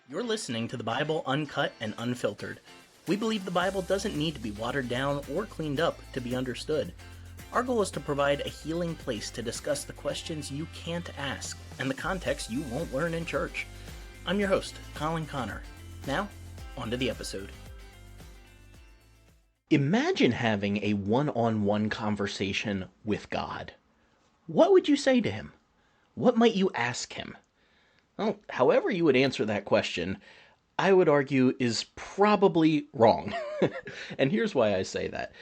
You're listening to the Bible Uncut and Unfiltered. We believe the Bible doesn't need to be watered down or cleaned up to be understood. Our goal is to provide a healing place to discuss the questions you can't ask and the context you won't learn in church. I'm your host, Colin Connor. Now, on to the episode. Imagine having a one-on-one conversation with God. What would you say to him? What might you ask him? Well, however you would answer that question, I would argue is probably wrong. And here's why I say that.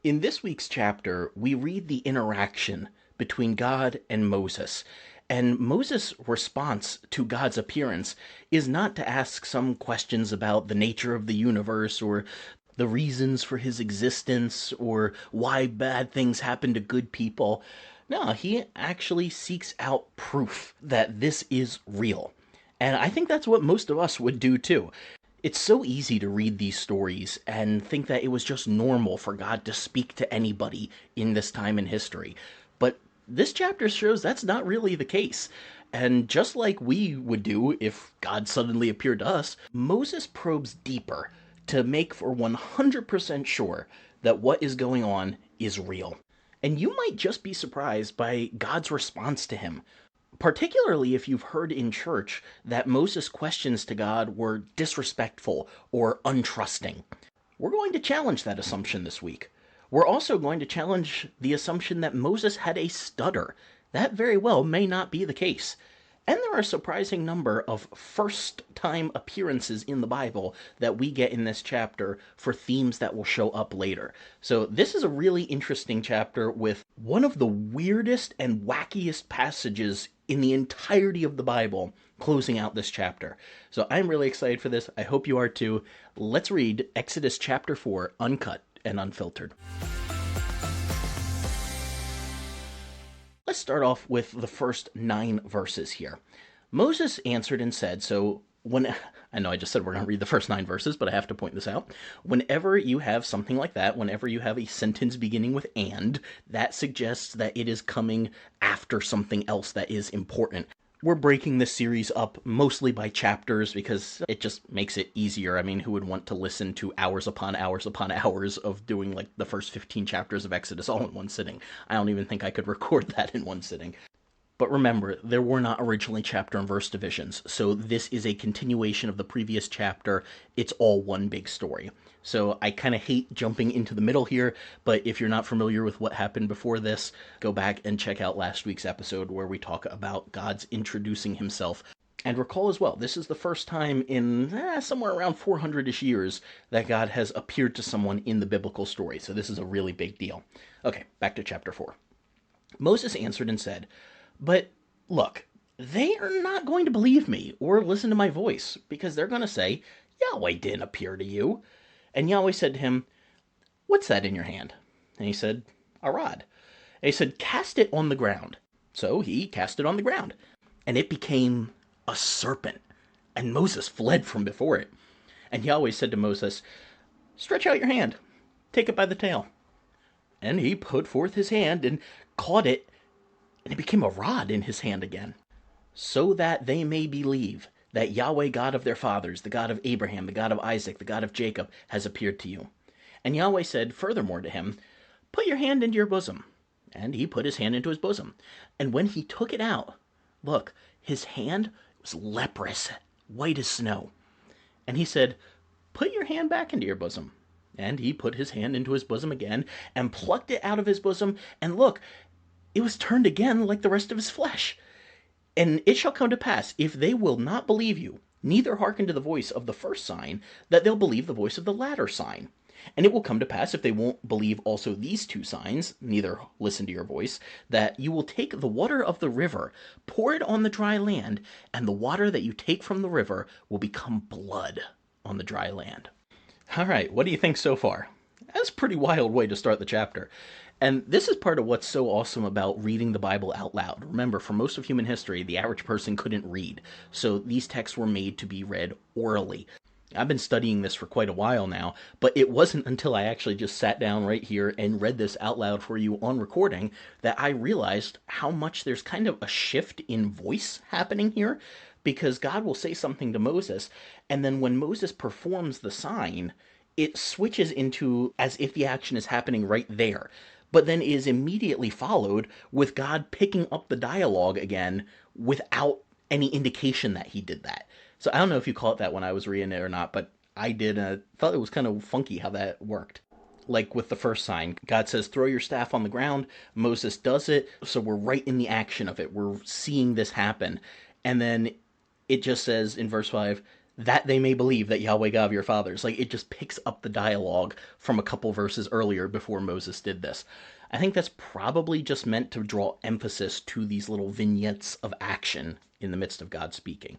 In this week's chapter, we read the interaction between God and Moses. And Moses' response to God's appearance is not to ask some questions about the nature of the universe or the reasons for his existence or why bad things happen to good people. No, he actually seeks out proof that this is real. And I think that's what most of us would do too. It's so easy to read these stories and think that it was just normal for God to speak to anybody in this time in history. But this chapter shows that's not really the case. And just like we would do if God suddenly appeared to us, Moses probes deeper to make for 100% sure that what is going on is real. And you might just be surprised by God's response to him, particularly if you've heard in church that Moses' questions to God were disrespectful or untrusting. We're going to challenge that assumption this week. We're also going to challenge the assumption that Moses had a stutter. That very well may not be the case. And there are a surprising number of first-time appearances in the Bible that we get in this chapter for themes that will show up later. So this is a really interesting chapter with one of the weirdest and wackiest passages in the entirety of the Bible closing out this chapter. So I'm really excited for this. I hope you are too. Let's read Exodus chapter 4, Uncut and Unfiltered. Let's start off with the first 9 verses here. Moses answered and said, I know I just said we're going to read the first 9 verses, but I have to point this out. Whenever you have something like that, whenever you have a sentence beginning with and, that suggests that it is coming after something else that is important. We're breaking this series up mostly by chapters because it just makes it easier. I mean, who would want to listen to hours upon hours upon hours of doing like the first 15 chapters of Exodus all in one sitting? I don't even think I could record that in one sitting. But remember, there were not originally chapter and verse divisions, so this is a continuation of the previous chapter. It's all one big story. So I kind of hate jumping into the middle here, but if you're not familiar with what happened before this, go back and check out last week's episode where we talk about God's introducing himself. And recall as well, this is the first time in somewhere around 400-ish years that God has appeared to someone in the biblical story. So this is a really big deal. Okay, back to chapter 4. Moses answered and said, "But look, they are not going to believe me or listen to my voice, because they're going to say, 'Yahweh didn't appear to you.'" And Yahweh said to him, "What's that in your hand?" And he said, "A rod." And he said, "Cast it on the ground." So he cast it on the ground, and it became a serpent, and Moses fled from before it. And Yahweh said to Moses, "Stretch out your hand, take it by the tail." And he put forth his hand and caught it, and it became a rod in his hand again, so that they may believe that Yahweh, God of their fathers, the God of Abraham, the God of Isaac, the God of Jacob, has appeared to you. And Yahweh said furthermore to him, "Put your hand into your bosom." And he put his hand into his bosom. And when he took it out, look, his hand was leprous, white as snow. And he said, "Put your hand back into your bosom." And he put his hand into his bosom again, and plucked it out of his bosom, and look, it was turned again like the rest of his flesh. And it shall come to pass, if they will not believe you, neither hearken to the voice of the first sign, that they'll believe the voice of the latter sign. And it will come to pass, if they won't believe also these 2 signs, neither listen to your voice, that you will take the water of the river, pour it on the dry land, and the water that you take from the river will become blood on the dry land. All right, what do you think so far? That's a pretty wild way to start the chapter. And this is part of what's so awesome about reading the Bible out loud. Remember, for most of human history, the average person couldn't read, so these texts were made to be read orally. I've been studying this for quite a while now, but it wasn't until I actually just sat down right here and read this out loud for you on recording that I realized how much there's kind of a shift in voice happening here. because God will say something to Moses, and then when Moses performs the sign, it switches into as if the action is happening right there, but then is immediately followed with God picking up the dialogue again without any indication that he did that. So I don't know if you caught that when I was reading it or not, but I did. Thought it was kind of funky how that worked. Like with the first sign, God says, throw your staff on the ground. Moses does it. So we're right in the action of it. We're seeing this happen. And then it just says in verse 5, that they may believe that Yahweh God of your fathers. Like it just picks up the dialogue from a couple verses earlier before Moses did this. I think that's probably just meant to draw emphasis to these little vignettes of action in the midst of God speaking.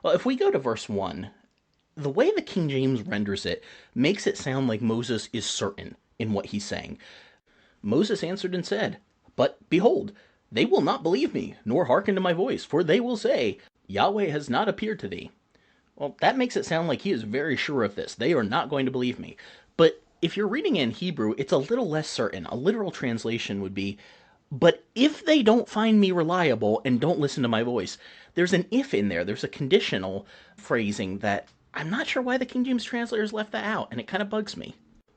Well, if we go to verse 1, the way the King James renders it makes it sound like Moses is certain in what he's saying. Moses answered and said, but behold, they will not believe me, nor hearken to my voice, for they will say, Yahweh has not appeared to thee. Well, that makes it sound like he is very sure of this. They are not going to believe me. But if you're reading in Hebrew, it's a little less certain. A literal translation would be, but if they don't find me reliable and don't listen to my voice, there's an if in there. There's a conditional phrasing that I'm not sure why the King James translators left that out, and it kind of bugs me.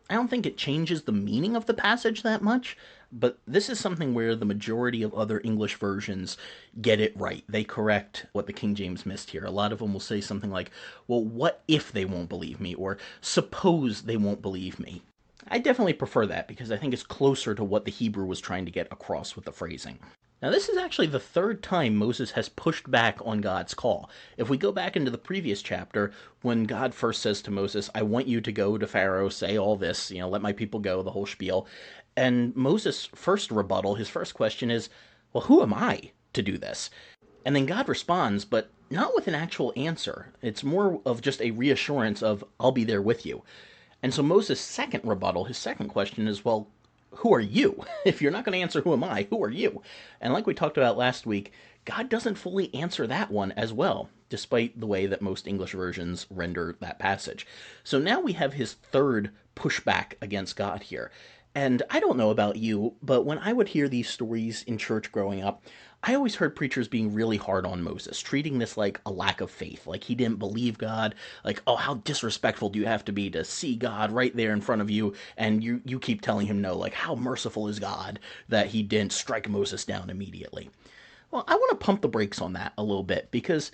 I don't think it changes the meaning of the passage that much, but this is something where the majority of other English versions get it right. They correct what the King James missed here. A lot of them will say something like, well, what if they won't believe me? Or suppose they won't believe me. I definitely prefer that because I think it's closer to what the Hebrew was trying to get across with the phrasing. Now, this is actually the third time Moses has pushed back on God's call. If we go back into the previous chapter, when God first says to Moses, I want you to go to Pharaoh, say all this, let my people go, the whole spiel. And Moses' first rebuttal, his first question is, well, who am I to do this? And then God responds, but not with an actual answer. It's more of just a reassurance of, I'll be there with you. And so Moses' second rebuttal, his second question is, well, who are you? If you're not going to answer who am I, who are you? And like we talked about last week, God doesn't fully answer that one as well, despite the way that most English versions render that passage. So now we have his third pushback against God here. And I don't know about you, but when I would hear these stories in church growing up, I always heard preachers being really hard on Moses, treating this like a lack of faith, like he didn't believe God, like, oh, how disrespectful do you have to be to see God right there in front of you, and you keep telling him no, like, how merciful is God that he didn't strike Moses down immediately. Well, I want to pump the brakes on that a little bit, because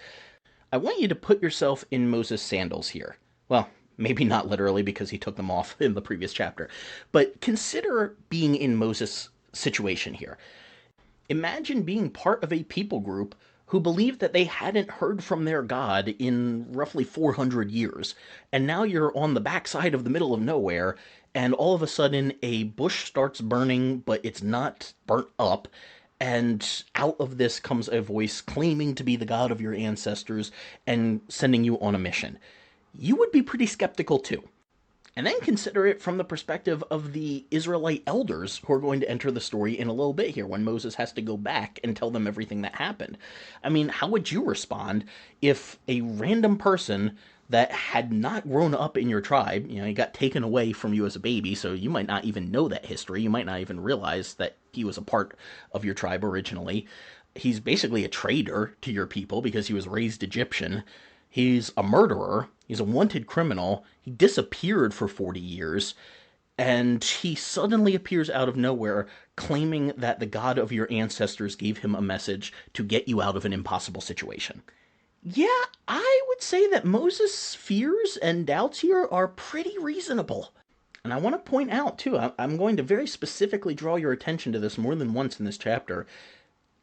I want you to put yourself in Moses' sandals here. Well, maybe not literally because he took them off in the previous chapter, but consider being in Moses' situation here. Imagine being part of a people group who believed that they hadn't heard from their God in roughly 400 years, and now you're on the backside of the middle of nowhere, and all of a sudden a bush starts burning, but it's not burnt up, and out of this comes a voice claiming to be the God of your ancestors and sending you on a mission. You would be pretty skeptical too. And then consider it from the perspective of the Israelite elders who are going to enter the story in a little bit here when Moses has to go back and tell them everything that happened. I mean, how would you respond if a random person that had not grown up in your tribe, he got taken away from you as a baby, so you might not even know that history, you might not even realize that he was a part of your tribe originally. He's basically a traitor to your people because he was raised Egyptian. He's a murderer. He's a wanted criminal. He disappeared for 40 years. And he suddenly appears out of nowhere claiming that the God of your ancestors gave him a message to get you out of an impossible situation. Yeah, I would say that Moses' fears and doubts here are pretty reasonable. And I want to point out, too, I'm going to very specifically draw your attention to this more than once in this chapter.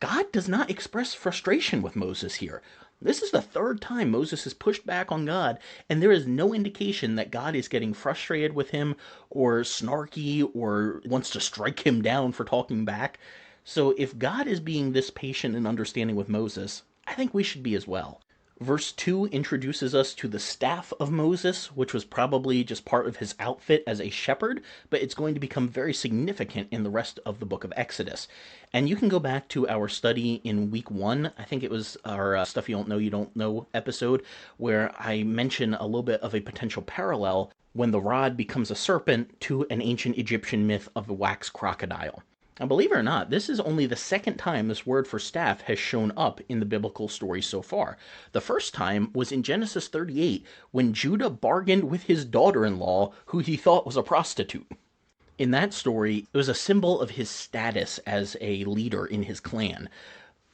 God does not express frustration with Moses here. This is the third time Moses has pushed back on God, and there is no indication that God is getting frustrated with him or snarky or wants to strike him down for talking back. So if God is being this patient and understanding with Moses, I think we should be as well. Verse 2 introduces us to the staff of Moses, which was probably just part of his outfit as a shepherd, but it's going to become very significant in the rest of the book of Exodus. And you can go back to our study in week 1, I think it was our Stuff You Don't Know episode, where I mention a little bit of a potential parallel when the rod becomes a serpent to an ancient Egyptian myth of the wax crocodile. Now, believe it or not, this is only the second time this word for staff has shown up in the biblical story so far. The first time was in Genesis 38 when Judah bargained with his daughter-in-law, who he thought was a prostitute. In that story, it was a symbol of his status as a leader in his clan.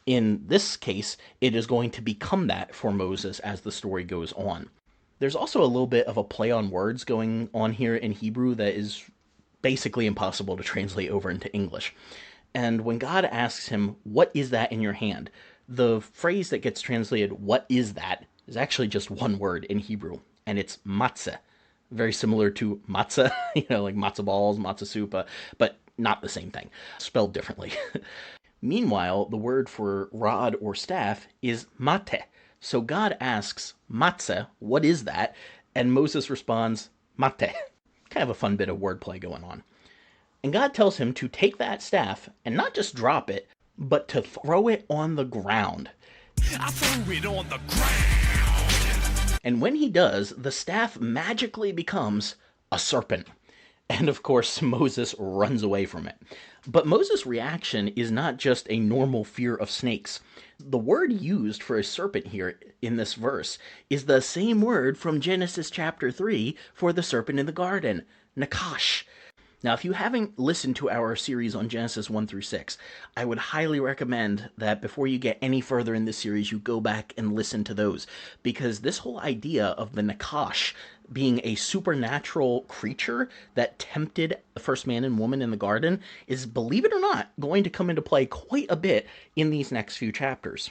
In this case, it is going to become that for Moses as the story goes on. There's also a little bit of a play on words going on here in Hebrew that is basically impossible to translate over into English. And when God asks him, "What is that in your hand?" the phrase that gets translated, "What is that?" is actually just one word in Hebrew, and it's matzah. Very similar to matzah, like matzah balls, matzah soup, but not the same thing, spelled differently. Meanwhile, the word for rod or staff is mate. So God asks matzah, "What is that?" And Moses responds, mate. Kind of a fun bit of wordplay going on. And God tells him to take that staff and not just drop it, but to throw it on the ground. I threw it on the ground. And when he does, the staff magically becomes a serpent. And of course, Moses runs away from it. But Moses' reaction is not just a normal fear of snakes. The word used for a serpent here in this verse is the same word from Genesis chapter 3 for the serpent in the garden, nakash. Now, if you haven't listened to our series on Genesis 1 through 6, I would highly recommend that before you get any further in this series, you go back and listen to those. Because this whole idea of the Nakash being a supernatural creature that tempted the first man and woman in the garden is, believe it or not, going to come into play quite a bit in these next few chapters.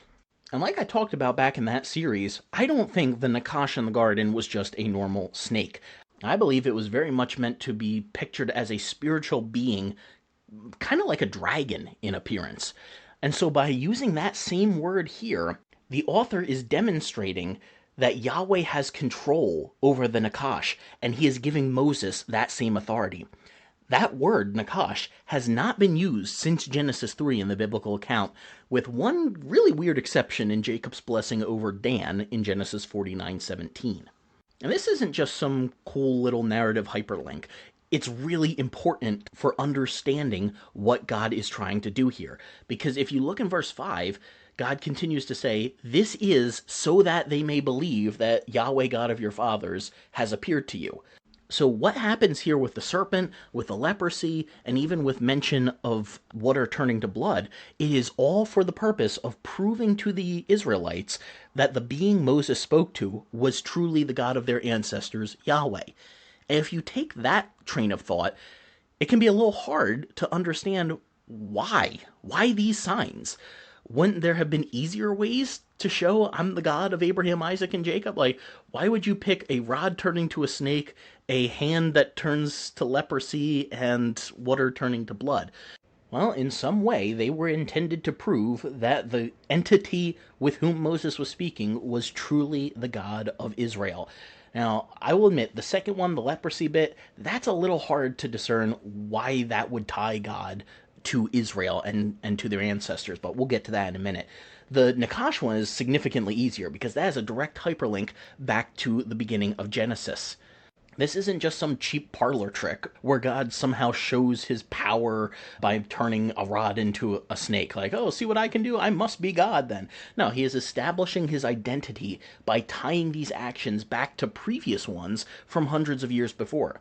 And like I talked about back in that series, I don't think the Nakash in the garden was just a normal snake. I believe it was very much meant to be pictured as a spiritual being, kind of like a dragon in appearance. And so by using that same word here, the author is demonstrating that Yahweh has control over the Nakash, and he is giving Moses that same authority. That word, Nakash, has not been used since Genesis 3 in the biblical account, with one really weird exception in Jacob's blessing over Dan in Genesis 49:17. And this isn't just some cool little narrative hyperlink. It's really important for understanding what God is trying to do here. Because if you look in verse 5, God continues to say, "This is so that they may believe that Yahweh God of your fathers has appeared to you." So what happens here with the serpent, with the leprosy, and even with mention of water turning to blood, it is all for the purpose of proving to the Israelites that the being Moses spoke to was truly the God of their ancestors, Yahweh. And if you take that train of thought, it can be a little hard to understand why. Why these signs? Wouldn't there have been easier ways to show I'm the God of Abraham, Isaac, and Jacob? Like, why would you pick a rod turning to a snake, a hand that turns to leprosy, and water turning to blood? Well, in some way, they were intended to prove that the entity with whom Moses was speaking was truly the God of Israel. Now, I will admit, the second one, the leprosy bit, that's a little hard to discern why that would tie God to Israel and to their ancestors, but we'll get to that in a minute. The Nakash one is significantly easier because that is a direct hyperlink back to the beginning of Genesis. This isn't just some cheap parlor trick where God somehow shows his power by turning a rod into a snake. Like, oh, see what I can do? I must be God then. No, he is establishing his identity by tying these actions back to previous ones from hundreds of years before.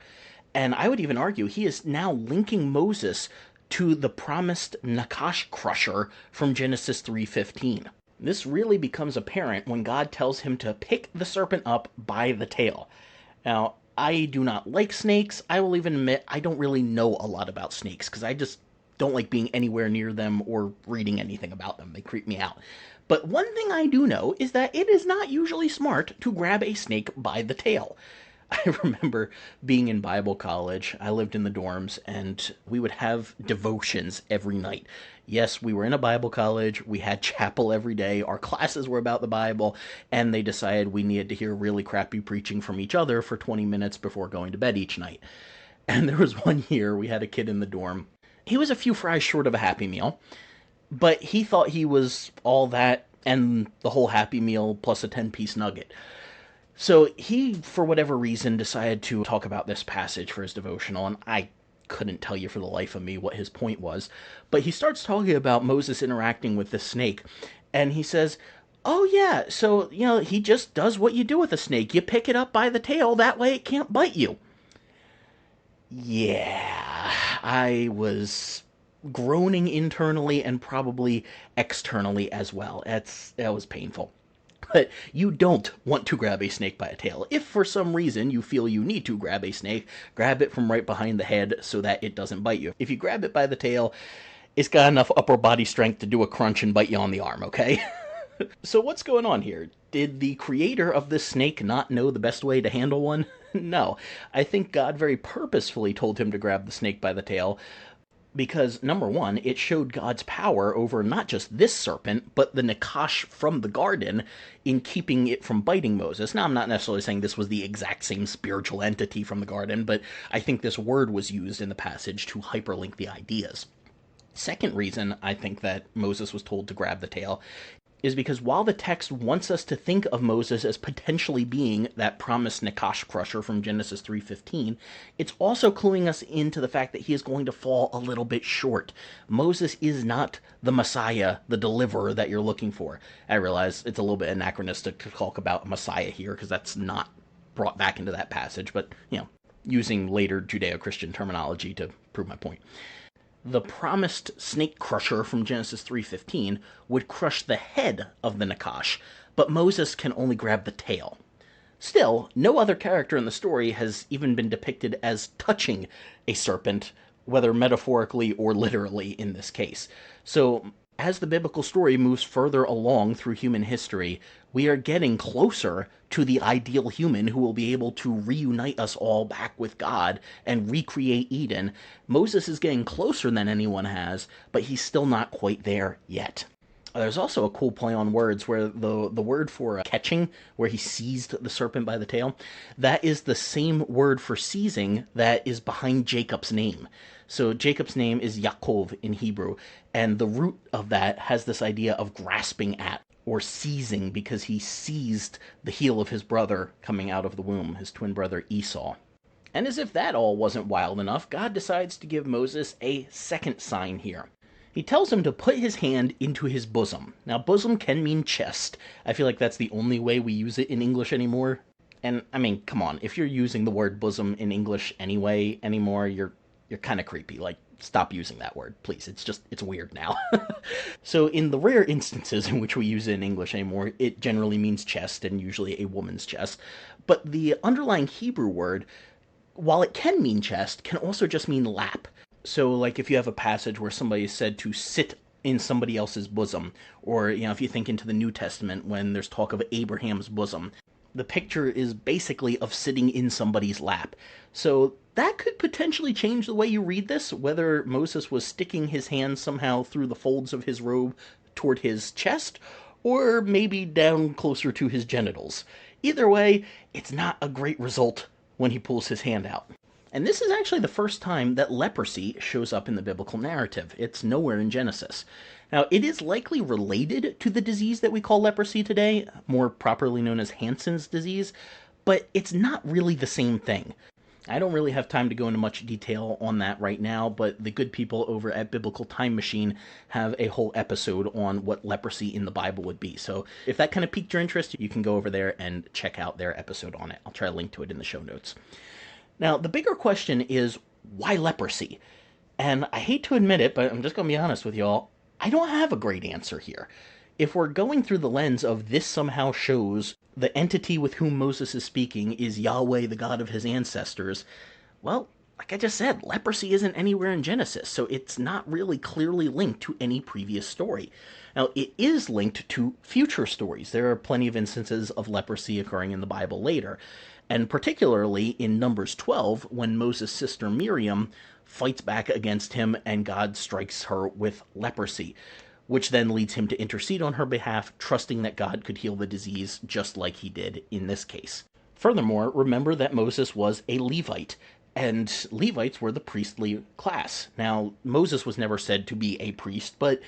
And I would even argue he is now linking Moses to the promised Nakash crusher from Genesis 3:15. This really becomes apparent when God tells him to pick the serpent up by the tail. Now, I do not like snakes. I will even admit I don't really know a lot about snakes because I just don't like being anywhere near them or reading anything about them. They creep me out. But one thing I do know is that it is not usually smart to grab a snake by the tail. I remember being in Bible college. I lived in the dorms, and we would have devotions every night. Yes, we were in a Bible college. We had chapel every day. Our classes were about the Bible, and they decided we needed to hear really crappy preaching from each other for 20 minutes before going to bed each night. And there was one year we had a kid in the dorm. He was a few fries short of a Happy Meal, but he thought he was all that and the whole Happy Meal plus a 10-piece nugget. So he, for whatever reason, decided to talk about this passage for his devotional, and I couldn't tell you for the life of me what his point was. But he starts talking about Moses interacting with the snake, and he says, "Oh yeah, so, he just does what you do with a snake. You pick it up by the tail, that way it can't bite you." Yeah, I was groaning internally and probably externally as well. That was painful. But you don't want to grab a snake by a tail. If for some reason you feel you need to grab a snake, grab it from right behind the head so that it doesn't bite you. If you grab it by the tail, it's got enough upper body strength to do a crunch and bite you on the arm, okay? So what's going on here? Did the creator of this snake not know the best way to handle one? No. I think God very purposefully told him to grab the snake by the tail because, number one, it showed God's power over not just this serpent, but the Nakash from the garden in keeping it from biting Moses. Now, I'm not necessarily saying this was the exact same spiritual entity from the garden, but I think this word was used in the passage to hyperlink the ideas. Second reason I think that Moses was told to grab the tail is because while the text wants us to think of Moses as potentially being that promised Nakash crusher from Genesis 3:15, it's also cluing us into the fact that he is going to fall a little bit short. Moses is not the Messiah, the deliverer that you're looking for. I realize it's a little bit anachronistic to talk about Messiah here because that's not brought back into that passage, but, using later Judeo-Christian terminology to prove my point. The promised snake crusher from Genesis 3:15 would crush the head of the Nakash, but Moses can only grab the tail. Still, no other character in the story has even been depicted as touching a serpent, whether metaphorically or literally in this case. So, as the biblical story moves further along through human history, we are getting closer to the ideal human who will be able to reunite us all back with God and recreate Eden. Moses is getting closer than anyone has, but he's still not quite there yet. There's also a cool play on words where the word for catching, where he seized the serpent by the tail, that is the same word for seizing that is behind Jacob's name. So Jacob's name is Yaakov in Hebrew, and the root of that has this idea of grasping at or seizing because he seized the heel of his brother coming out of the womb, his twin brother Esau. And as if that all wasn't wild enough, God decides to give Moses a second sign here. He tells him to put his hand into his bosom. Now, bosom can mean chest. I feel like that's the only way we use it in English anymore. And, I mean, come on, if you're using the word bosom in English anymore, you're kind of creepy. Like, stop using that word, please. It's weird now. So, in the rare instances in which we use it in English anymore, it generally means chest, and usually a woman's chest. But the underlying Hebrew word, while it can mean chest, can also just mean lap. So, like, if you have a passage where somebody is said to sit in somebody else's bosom, or, if you think into the New Testament when there's talk of Abraham's bosom, the picture is basically of sitting in somebody's lap. So, that could potentially change the way you read this, whether Moses was sticking his hand somehow through the folds of his robe toward his chest, or maybe down closer to his genitals. Either way, it's not a great result when he pulls his hand out. And this is actually the first time that leprosy shows up in the biblical narrative. It's nowhere in Genesis. Now, it is likely related to the disease that we call leprosy today, more properly known as Hansen's disease, but it's not really the same thing. I don't really have time to go into much detail on that right now, but the good people over at Biblical Time Machine have a whole episode on what leprosy in the Bible would be. So if that kind of piqued your interest, you can go over there and check out their episode on it. I'll try to link to it in the show notes. Now, the bigger question is, why leprosy? And I hate to admit it, but I'm just going to be honest with y'all, I don't have a great answer here. If we're going through the lens of this somehow shows the entity with whom Moses is speaking is Yahweh, the God of his ancestors, well, like I just said, leprosy isn't anywhere in Genesis, so it's not really clearly linked to any previous story. Now, it is linked to future stories. There are plenty of instances of leprosy occurring in the Bible later, and particularly in Numbers 12, when Moses' sister Miriam fights back against him and God strikes her with leprosy, which then leads him to intercede on her behalf, trusting that God could heal the disease just like he did in this case. Furthermore, remember that Moses was a Levite, and Levites were the priestly class. Now, Moses was never said to be a priest, but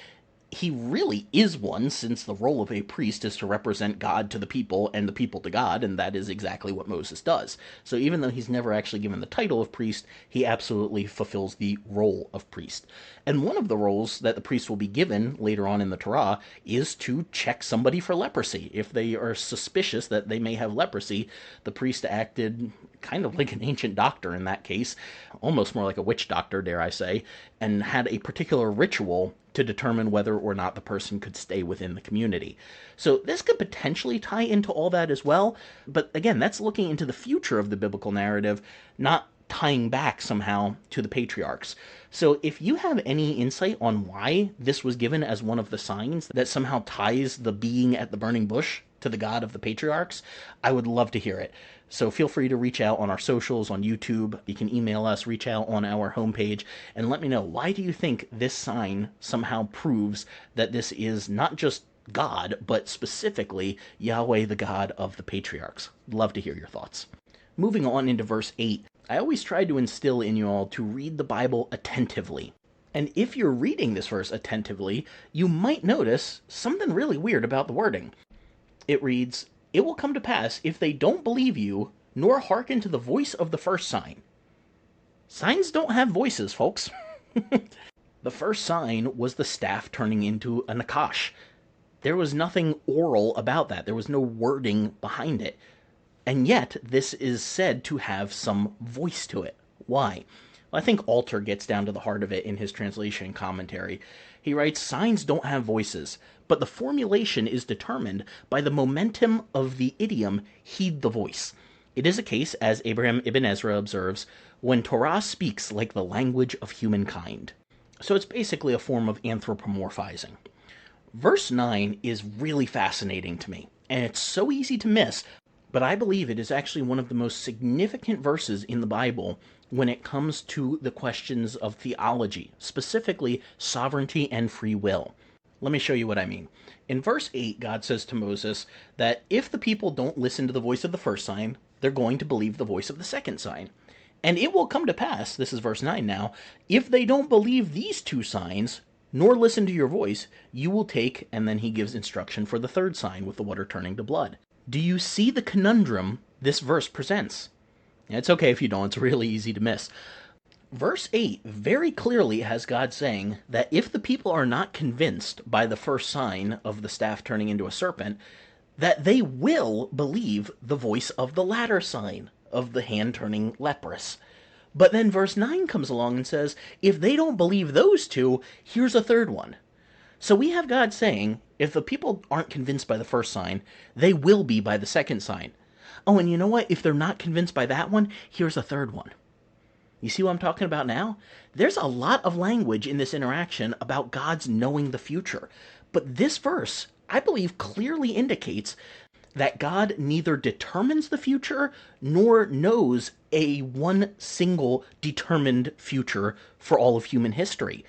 he really is one, since the role of a priest is to represent God to the people and the people to God, and that is exactly what Moses does. So even though he's never actually given the title of priest, he absolutely fulfills the role of priest. And one of the roles that the priest will be given later on in the Torah is to check somebody for leprosy. If they are suspicious that they may have leprosy, the priest acted kind of like an ancient doctor in that case, almost more like a witch doctor, dare I say, and had a particular ritual to determine whether or not the person could stay within the community. So this could potentially tie into all that as well, but again, that's looking into the future of the biblical narrative, not tying back somehow to the patriarchs. So if you have any insight on why this was given as one of the signs that somehow ties the being at the burning bush to the God of the patriarchs, I would love to hear it. So feel free to reach out on our socials, on YouTube. You can email us, reach out on our homepage, and let me know, why do you think this sign somehow proves that this is not just God, but specifically Yahweh, the God of the patriarchs? Love to hear your thoughts. Moving on into verse 8, I always try to instill in you all to read the Bible attentively. And if you're reading this verse attentively, you might notice something really weird about the wording. It reads, "It will come to pass, if they don't believe you, nor hearken to the voice of the first sign." Signs don't have voices, folks. The first sign was the staff turning into a nakash. There was nothing oral about that. There was no wording behind it. And yet, this is said to have some voice to it. Why? Well, I think Alter gets down to the heart of it in his translation commentary. He writes, "Signs don't have voices, but the formulation is determined by the momentum of the idiom, heed the voice. It is a case, as Abraham ibn Ezra observes, when Torah speaks like the language of humankind." So it's basically a form of anthropomorphizing. Verse 9 is really fascinating to me, and it's so easy to miss, but I believe it is actually one of the most significant verses in the Bible when it comes to the questions of theology, specifically sovereignty and free will. Let me show you what I mean. In verse 8, God says to Moses that if the people don't listen to the voice of the first sign, they're going to believe the voice of the second sign. And it will come to pass, this is verse 9 now, if they don't believe these two signs, nor listen to your voice, you will take, and then he gives instruction for the third sign with the water turning to blood. Do you see the conundrum this verse presents? It's okay if you don't, it's really easy to miss. Verse 8 very clearly has God saying that if the people are not convinced by the first sign of the staff turning into a serpent, that they will believe the voice of the latter sign of the hand turning leprous. But then verse 9 comes along and says, if they don't believe those two, here's a third one. So we have God saying, if the people aren't convinced by the first sign, they will be by the second sign. Oh, and you know what? If they're not convinced by that one, here's a third one. You see what I'm talking about now? There's a lot of language in this interaction about God's knowing the future. But this verse, I believe, clearly indicates that God neither determines the future nor knows a one single determined future for all of human history.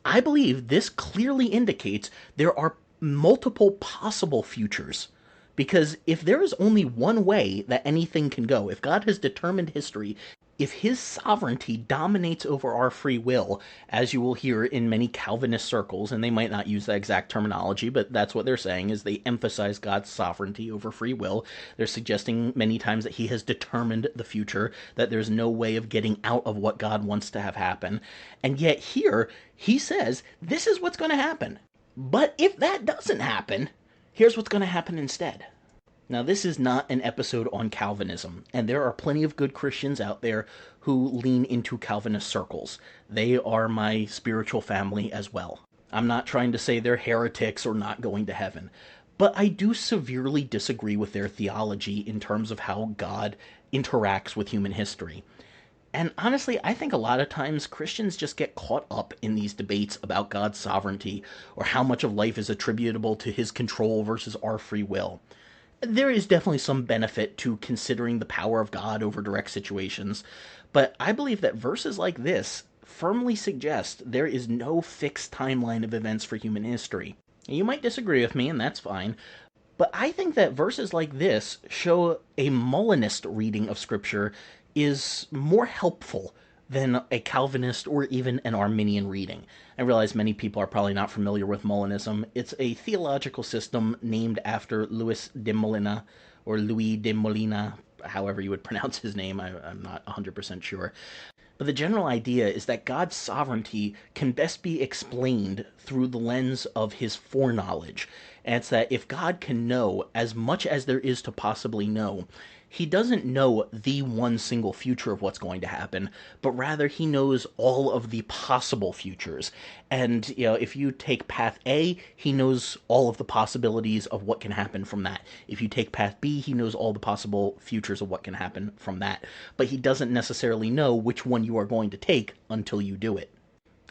I believe this clearly indicates there are multiple possible futures. Because if there is only one way that anything can go, if God has determined history, if his sovereignty dominates over our free will, as you will hear in many Calvinist circles, and they might not use that exact terminology, but that's what they're saying, is they emphasize God's sovereignty over free will. They're suggesting many times that he has determined the future, that there's no way of getting out of what God wants to have happen. And yet here, he says, this is what's going to happen. But if that doesn't happen, here's what's going to happen instead. Now, this is not an episode on Calvinism, and there are plenty of good Christians out there who lean into Calvinist circles. They are my spiritual family as well. I'm not trying to say they're heretics or not going to heaven, but I do severely disagree with their theology in terms of how God interacts with human history. And honestly, I think a lot of times Christians just get caught up in these debates about God's sovereignty or how much of life is attributable to his control versus our free will. There is definitely some benefit to considering the power of God over direct situations, but I believe that verses like this firmly suggest there is no fixed timeline of events for human history. You might disagree with me, and that's fine, but I think that verses like this show a Molinist reading of Scripture is more helpful than a Calvinist or even an Arminian reading. I realize many people are probably not familiar with Molinism. It's a theological system named after Louis de Molina, or Louis de Molina, however you would pronounce his name. I'm not 100% sure. But the general idea is that God's sovereignty can best be explained through the lens of his foreknowledge. And it's that if God can know as much as there is to possibly know, he doesn't know the one single future of what's going to happen, but rather he knows all of the possible futures. And, if you take path A, he knows all of the possibilities of what can happen from that. If you take path B, he knows all the possible futures of what can happen from that. But he doesn't necessarily know which one you are going to take until you do it.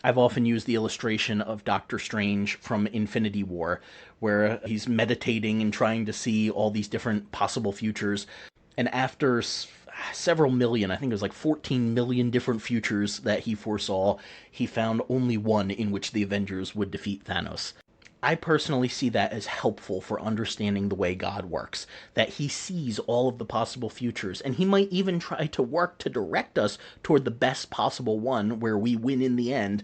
I've often used the illustration of Doctor Strange from Infinity War, where he's meditating and trying to see all these different possible futures. And after several million, I think it was like 14 million different futures that he foresaw, he found only one in which the Avengers would defeat Thanos. I personally see that as helpful for understanding the way God works, that he sees all of the possible futures, and he might even try to work to direct us toward the best possible one where we win in the end,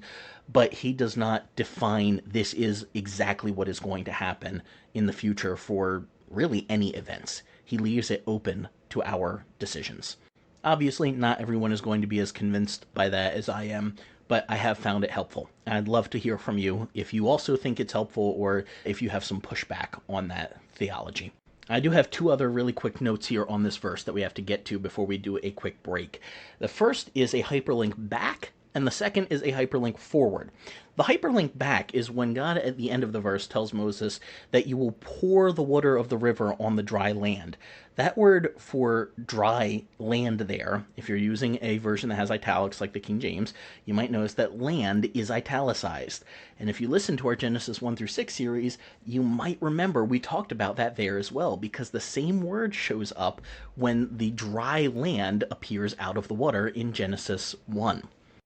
but he does not define this is exactly what is going to happen in the future for really any events. He leaves it open to our decisions. Obviously, not everyone is going to be as convinced by that as I am, but I have found it helpful. And I'd love to hear from you if you also think it's helpful or if you have some pushback on that theology. I do have two other really quick notes here on this verse that we have to get to before we do a quick break. The first is a hyperlink back, and the second is a hyperlink forward. The hyperlink back is when God at the end of the verse tells Moses that you will pour the water of the river on the dry land. That word for dry land there, if you're using a version that has italics like the King James, you might notice that land is italicized. And if you listen to our Genesis 1 through 6 series, you might remember we talked about that there as well, because the same word shows up when the dry land appears out of the water in Genesis 1.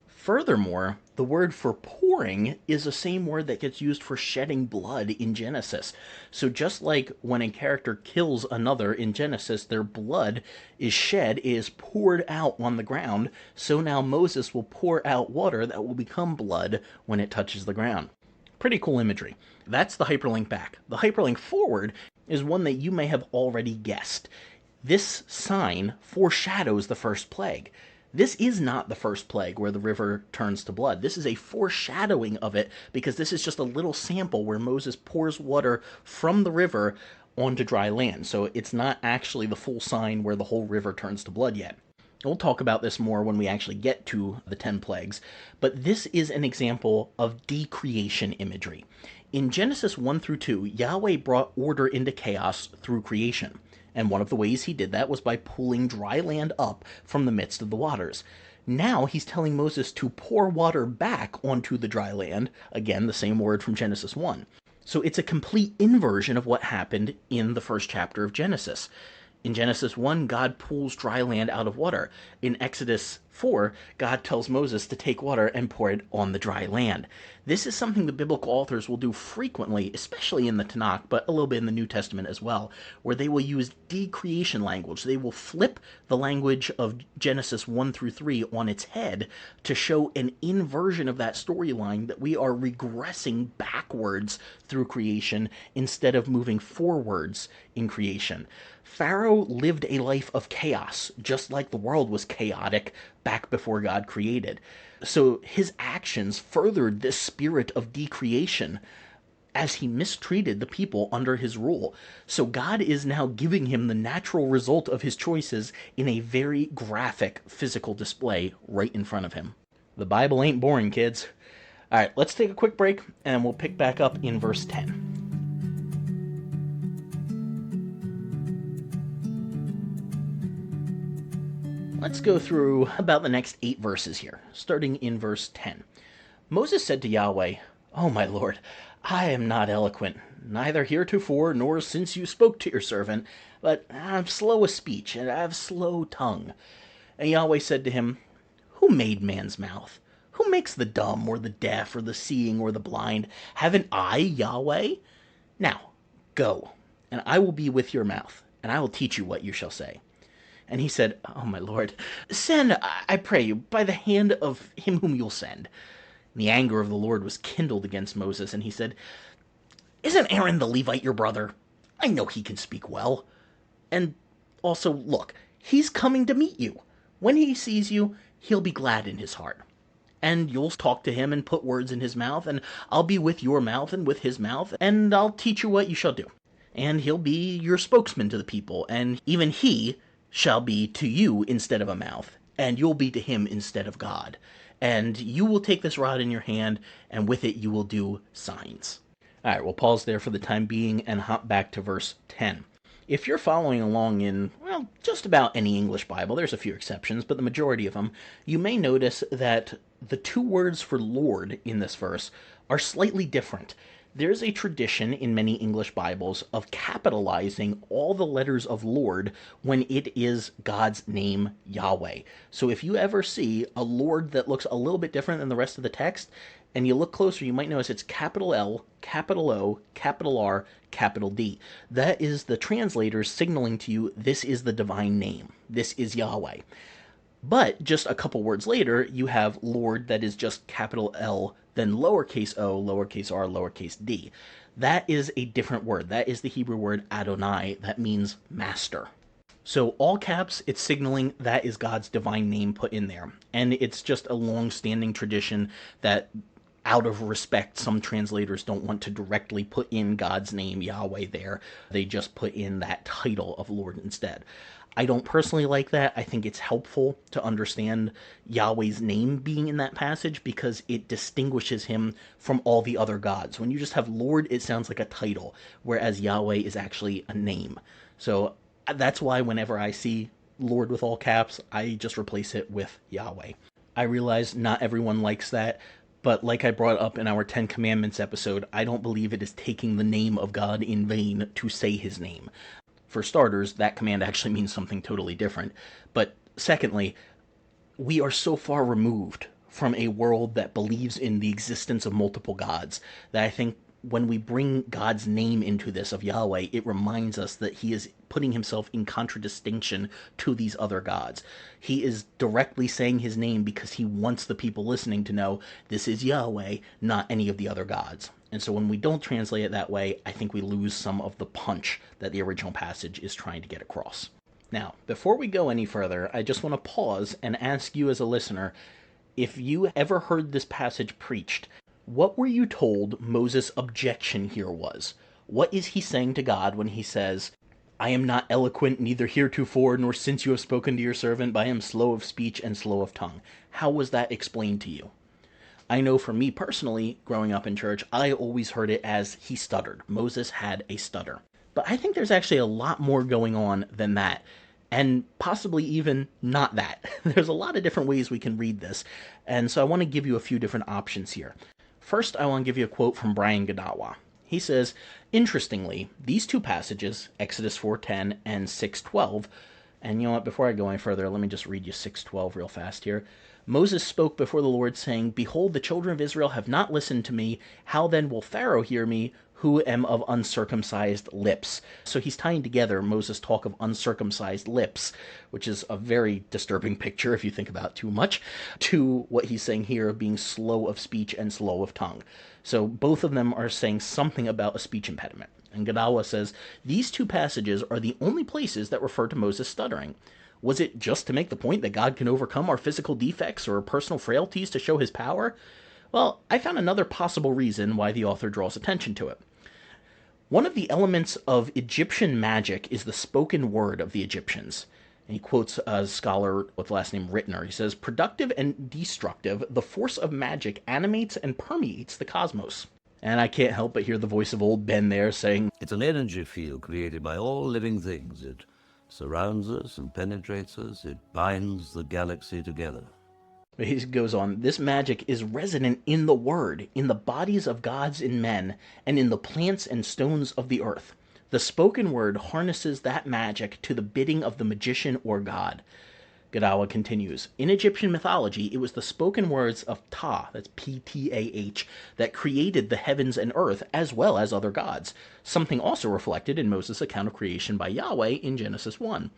Furthermore, the word for pouring is the same word that gets used for shedding blood in Genesis. So just like when a character kills another in Genesis, their blood is shed, is poured out on the ground, so now Moses will pour out water that will become blood when it touches the ground. Pretty cool imagery. That's the hyperlink back. The hyperlink forward is one that you may have already guessed. This sign foreshadows the first plague. This is not the first plague where the river turns to blood. This is a foreshadowing of it, because this is just a little sample where Moses pours water from the river onto dry land. So it's not actually the full sign where the whole river turns to blood yet. We'll talk about this more when we actually get to the 10 plagues, but this is an example of decreation imagery. In Genesis 1 through 2, Yahweh brought order into chaos through creation. And one of the ways he did that was by pulling dry land up from the midst of the waters. Now he's telling Moses to pour water back onto the dry land. Again, the same word from Genesis 1. So it's a complete inversion of what happened in the first chapter of Genesis. In Genesis 1, God pulls dry land out of water. In Exodus 4, God tells Moses to take water and pour it on the dry land. This is something the biblical authors will do frequently, especially in the Tanakh, but a little bit in the New Testament as well, where they will use decreation language. They will flip the language of Genesis 1 through 3 on its head to show an inversion of that storyline, that we are regressing backwards through creation instead of moving forwards in creation. Pharaoh lived a life of chaos, just like the world was chaotic back before God created. So his actions furthered this spirit of decreation as he mistreated the people under his rule. So God is now giving him the natural result of his choices in a very graphic physical display right in front of him. The Bible ain't boring, kids. All right, let's take a quick break, and we'll pick back up in verse 10. Let's go through about the next 8 verses here, starting in verse 10. Moses said to Yahweh, "Oh, my Lord, I am not eloquent, neither heretofore nor since you spoke to your servant, but I am slow of speech, and I have slow tongue." And Yahweh said to him, "Who made man's mouth? Who makes the dumb, or the deaf, or the seeing, or the blind? Haven't I, Yahweh? Now, go, and I will be with your mouth, and I will teach you what you shall say." And he said, "Oh, my lord, send, I pray you, by the hand of him whom you'll send." And the anger of the Lord was kindled against Moses, and he said, "Isn't Aaron the Levite your brother? I know he can speak well. And also, look, he's coming to meet you. When he sees you, he'll be glad in his heart. And you'll talk to him and put words in his mouth, and I'll be with your mouth and with his mouth, and I'll teach you what you shall do. And he'll be your spokesman to the people, and even he shall be to you instead of a mouth, and you'll be to him instead of God. And you will take this rod in your hand, and with it you will do signs." All right, we'll pause there for the time being and hop back to verse 10. If you're following along in, well, just about any English Bible, there's a few exceptions, but the majority of them, you may notice that the two words for Lord in this verse are slightly different. There's a tradition in many English Bibles of capitalizing all the letters of Lord when it is God's name, Yahweh. So if you ever see a Lord that looks a little bit different than the rest of the text, and you look closer, you might notice it's capital L, capital O, capital R, capital D. That is the translators signaling to you this is the divine name. This is Yahweh. But just a couple words later, you have Lord that is just capital L, then lowercase o, lowercase r, lowercase d. That is a different word. That is the Hebrew word Adonai. That means master. So all caps, it's signaling that is God's divine name put in there. And it's just a long-standing tradition that out of respect, some translators don't want to directly put in God's name, Yahweh, there. They just put in that title of Lord instead. I don't personally like that. I think it's helpful to understand Yahweh's name being in that passage because it distinguishes him from all the other gods. When you just have Lord, it sounds like a title, whereas Yahweh is actually a name. So that's why whenever I see Lord with all caps, I just replace it with Yahweh. I realize not everyone likes that, but like I brought up in our 10 Commandments episode, I don't believe it is taking the name of God in vain to say his name. For starters, that command actually means something totally different. But secondly, we are so far removed from a world that believes in the existence of multiple gods that I think when we bring God's name into this of Yahweh, it reminds us that he is putting himself in contradistinction to these other gods. He is directly saying his name because he wants the people listening to know this is Yahweh, not any of the other gods. And so when we don't translate it that way, I think we lose some of the punch that the original passage is trying to get across. Now, before we go any further, I just want to pause and ask you as a listener, if you ever heard this passage preached, what were you told Moses' objection here was? What is he saying to God when he says, "I am not eloquent, neither heretofore, nor since you have spoken to your servant, but I am slow of speech and slow of tongue"? How was that explained to you? I know for me personally, growing up in church, I always heard it as he stuttered. Moses had a stutter. But I think there's actually a lot more going on than that. And possibly even not that. There's a lot of different ways we can read this. And so I want to give you a few different options here. First, I want to give you a quote from Brian Godawa. He says, "Interestingly, these two passages, Exodus 4:10 and 6:12, and you know what, before I go any further, let me just read you 6:12 real fast here. Moses spoke before the Lord, saying, 'Behold, the children of Israel have not listened to me. How then will Pharaoh hear me, who am of uncircumcised lips?'" So he's tying together Moses' talk of uncircumcised lips, which is a very disturbing picture if you think about it too much, to what he's saying here of being slow of speech and slow of tongue. So both of them are saying something about a speech impediment. And Godawa says, "These two passages are the only places that refer to Moses stuttering. Was it just to make the point that God can overcome our physical defects or personal frailties to show his power? Well, I found another possible reason why the author draws attention to it. One of the elements of Egyptian magic is the spoken word of the Egyptians." And he quotes a scholar with the last name Rittner. He says, "Productive and destructive, the force of magic animates and permeates the cosmos." And I can't help but hear the voice of old Ben there saying, It's an energy field created by all living things. It surrounds us and penetrates us. It binds the galaxy together. He goes on, "This magic is resonant in the word, in the bodies of gods and men, and in the plants and stones of the earth. The spoken word harnesses that magic to the bidding of the magician or god." Godawa continues, "In Egyptian mythology, it was the spoken words of Ptah, that's Ptah, that created the heavens and earth, as well as other gods, something also reflected in Moses' account of creation by Yahweh in Genesis 1.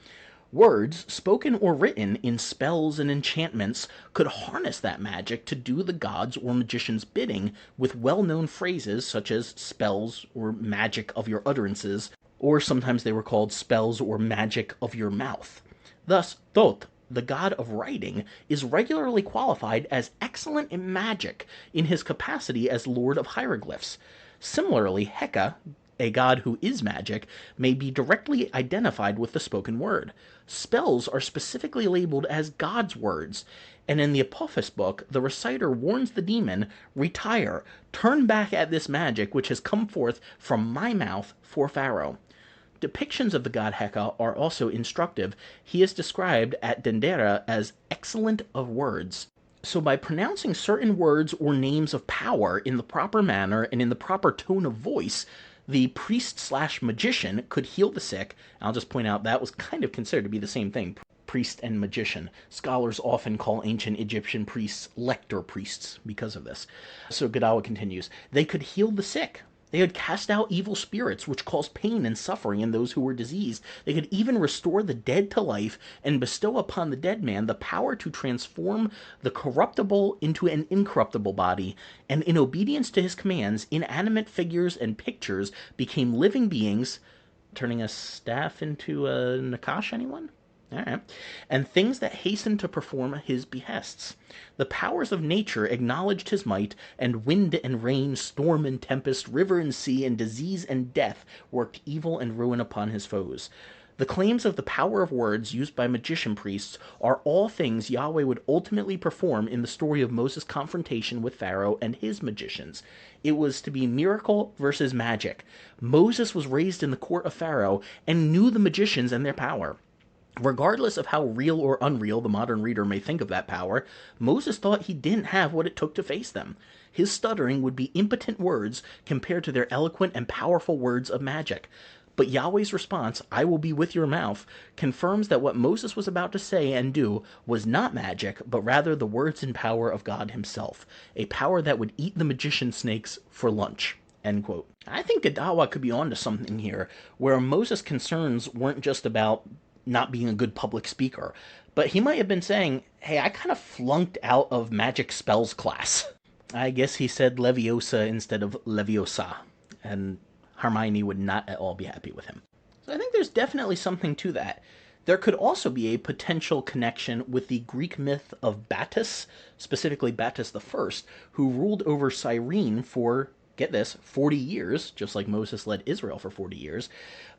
Words, spoken or written in spells and enchantments, could harness that magic to do the god's or magician's bidding with well-known phrases such as spells or magic of your utterances, or sometimes they were called spells or magic of your mouth. Thus, Thoth, the god of writing, is regularly qualified as excellent in magic in his capacity as lord of hieroglyphs. Similarly, Heka, a god who is magic, may be directly identified with the spoken word. Spells are specifically labeled as God's words, and in the Apophis book, the reciter warns the demon, "Retire, turn back at this magic which has come forth from my mouth for Pharaoh." Depictions of the god Heka are also instructive. He is described at Dendera as excellent of words. So by pronouncing certain words or names of power in the proper manner and in the proper tone of voice, the priest slash magician could heal the sick. I'll just point out that was kind of considered to be the same thing, priest and magician. Scholars often call ancient Egyptian priests lector priests because of this. So Gadawa continues, they could heal the sick. They could cast out evil spirits which caused pain and suffering in those who were diseased. They could even restore the dead to life and bestow upon the dead man the power to transform the corruptible into an incorruptible body. And in obedience to his commands, inanimate figures and pictures became living beings, turning a staff into a nakash, anyone? All right. And things that hastened to perform his behests. The powers of nature acknowledged his might, and wind and rain, storm and tempest, river and sea, and disease and death worked evil and ruin upon his foes. The claims of the power of words used by magician priests are all things Yahweh would ultimately perform in the story of Moses' confrontation with Pharaoh and his magicians. It was to be miracle versus magic. Moses was raised in the court of Pharaoh and knew the magicians and their power. Regardless of how real or unreal the modern reader may think of that power, Moses thought he didn't have what it took to face them. His stuttering would be impotent words compared to their eloquent and powerful words of magic. But Yahweh's response, "I will be with your mouth," confirms that what Moses was about to say and do was not magic, but rather the words and power of God himself, a power that would eat the magician snakes for lunch. End quote. I think Gadawa could be onto something here, where Moses' concerns weren't just about not being a good public speaker, but he might have been saying, hey, I kind of flunked out of magic spells class. I guess he said Leviosa instead of Leviosa, and Hermione would not at all be happy with him. So I think there's definitely something to that. There could also be a potential connection with the Greek myth of Battus, specifically Battus I, who ruled over Cyrene for, get this, 40 years, just like Moses led Israel for 40 years,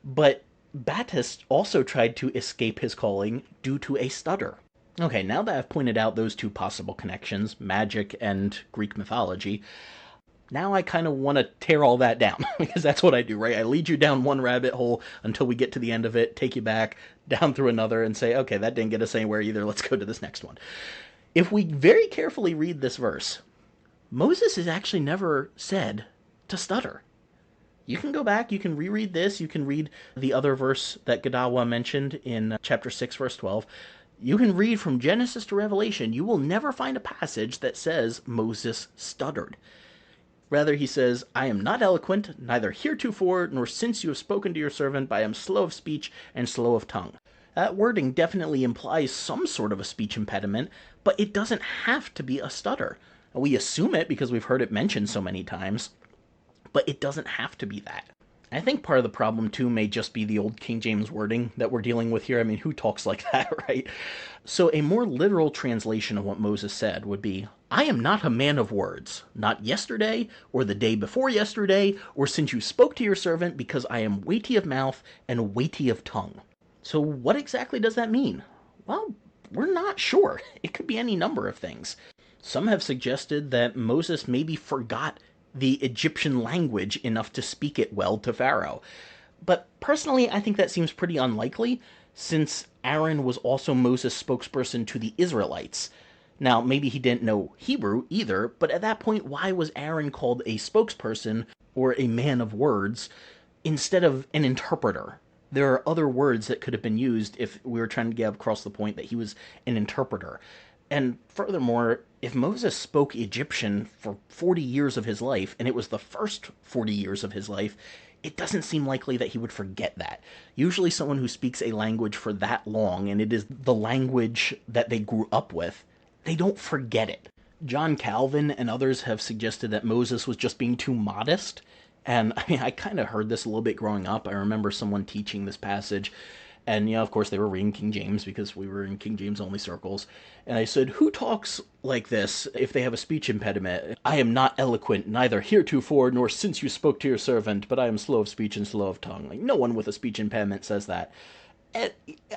but Battus also tried to escape his calling due to a stutter. Okay, now that I've pointed out those two possible connections, magic and Greek mythology, now I kind of want to tear all that down, because that's what I do, right? I lead you down one rabbit hole until we get to the end of it, take you back, down through another, and say, okay, that didn't get us anywhere either, let's go to this next one. If we very carefully read this verse, Moses is actually never said to stutter. You can go back, you can reread this, you can read the other verse that Gadawa mentioned in chapter 6, verse 12. You can read from Genesis to Revelation. You will never find a passage that says Moses stuttered. Rather, he says, I am not eloquent, neither heretofore nor since you have spoken to your servant, but I am slow of speech and slow of tongue. That wording definitely implies some sort of a speech impediment, but it doesn't have to be a stutter. We assume it because we've heard it mentioned so many times, but it doesn't have to be that. I think part of the problem, too, may just be the old King James wording that we're dealing with here. I mean, who talks like that, right? So a more literal translation of what Moses said would be, I am not a man of words, not yesterday, or the day before yesterday, or since you spoke to your servant, because I am weighty of mouth and weighty of tongue. So what exactly does that mean? Well, we're not sure. It could be any number of things. Some have suggested that Moses maybe forgot the Egyptian language enough to speak it well to Pharaoh. But personally, I think that seems pretty unlikely, since Aaron was also Moses' spokesperson to the Israelites. Now, maybe he didn't know Hebrew either, but at that point, why was Aaron called a spokesperson or a man of words instead of an interpreter? There are other words that could have been used if we were trying to get across the point that he was an interpreter. And furthermore, if Moses spoke Egyptian for 40 years of his life, and it was the first 40 years of his life, it doesn't seem likely that he would forget that. Usually, someone who speaks a language for that long, and it is the language that they grew up with, they don't forget it. John Calvin and others have suggested that Moses was just being too modest. And I mean, I kind of heard this a little bit growing up. I remember someone teaching this passage, and of course, they were reading King James because we were in King James only circles. And I said, "Who talks like this if they have a speech impediment? I am not eloquent, neither heretofore nor since you spoke to your servant, but I am slow of speech and slow of tongue." Like, no one with a speech impediment says that. And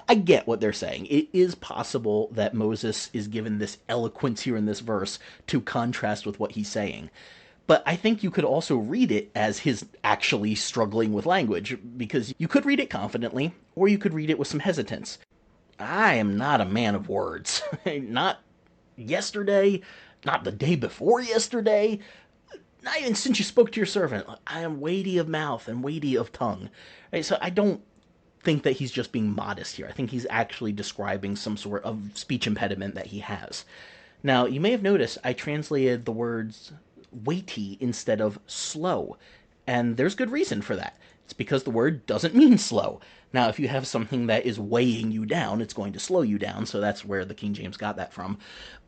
I get what they're saying. It is possible that Moses is given this eloquence here in this verse to contrast with what he's saying. But I think you could also read it as his actually struggling with language, because you could read it confidently, or you could read it with some hesitance. I am not a man of words. Not yesterday, not the day before yesterday, not even since you spoke to your servant. I am weighty of mouth and weighty of tongue. Right? So I don't think that he's just being modest here. I think he's actually describing some sort of speech impediment that he has. Now, you may have noticed I translated the words weighty instead of slow, and there's good reason for that. It's because the word doesn't mean slow. Now, if you have something that is weighing you down, it's going to slow you down, so that's where the King James got that from.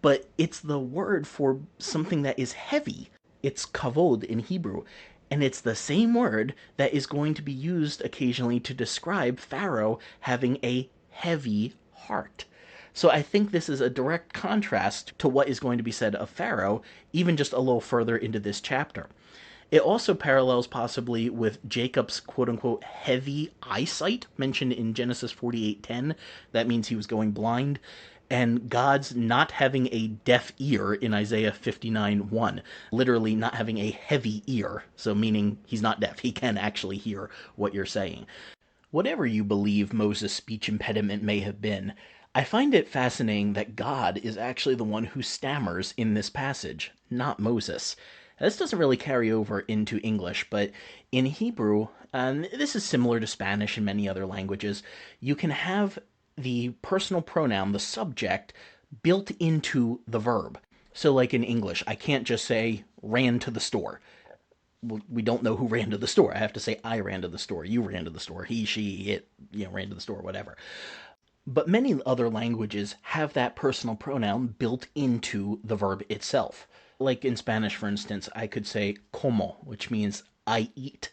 But it's the word for something that is heavy. It's kavod in Hebrew, and it's the same word that is going to be used occasionally to describe Pharaoh having a heavy heart. So I think this is a direct contrast to what is going to be said of Pharaoh, even just a little further into this chapter. It also parallels possibly with Jacob's quote-unquote heavy eyesight mentioned in Genesis 48:10. That means he was going blind. And God's not having a deaf ear in Isaiah 59:1. Literally not having a heavy ear. So meaning he's not deaf. He can actually hear what you're saying. Whatever you believe Moses' speech impediment may have been, I find it fascinating that God is actually the one who stammers in this passage, not Moses. This doesn't really carry over into English, but in Hebrew, and this is similar to Spanish and many other languages, you can have the personal pronoun, the subject, built into the verb. So like in English, I can't just say ran to the store. We don't know who ran to the store. I have to say I ran to the store, you ran to the store, he, she, it, ran to the store, whatever. But many other languages have that personal pronoun built into the verb itself. Like in Spanish, for instance, I could say como, which means I eat.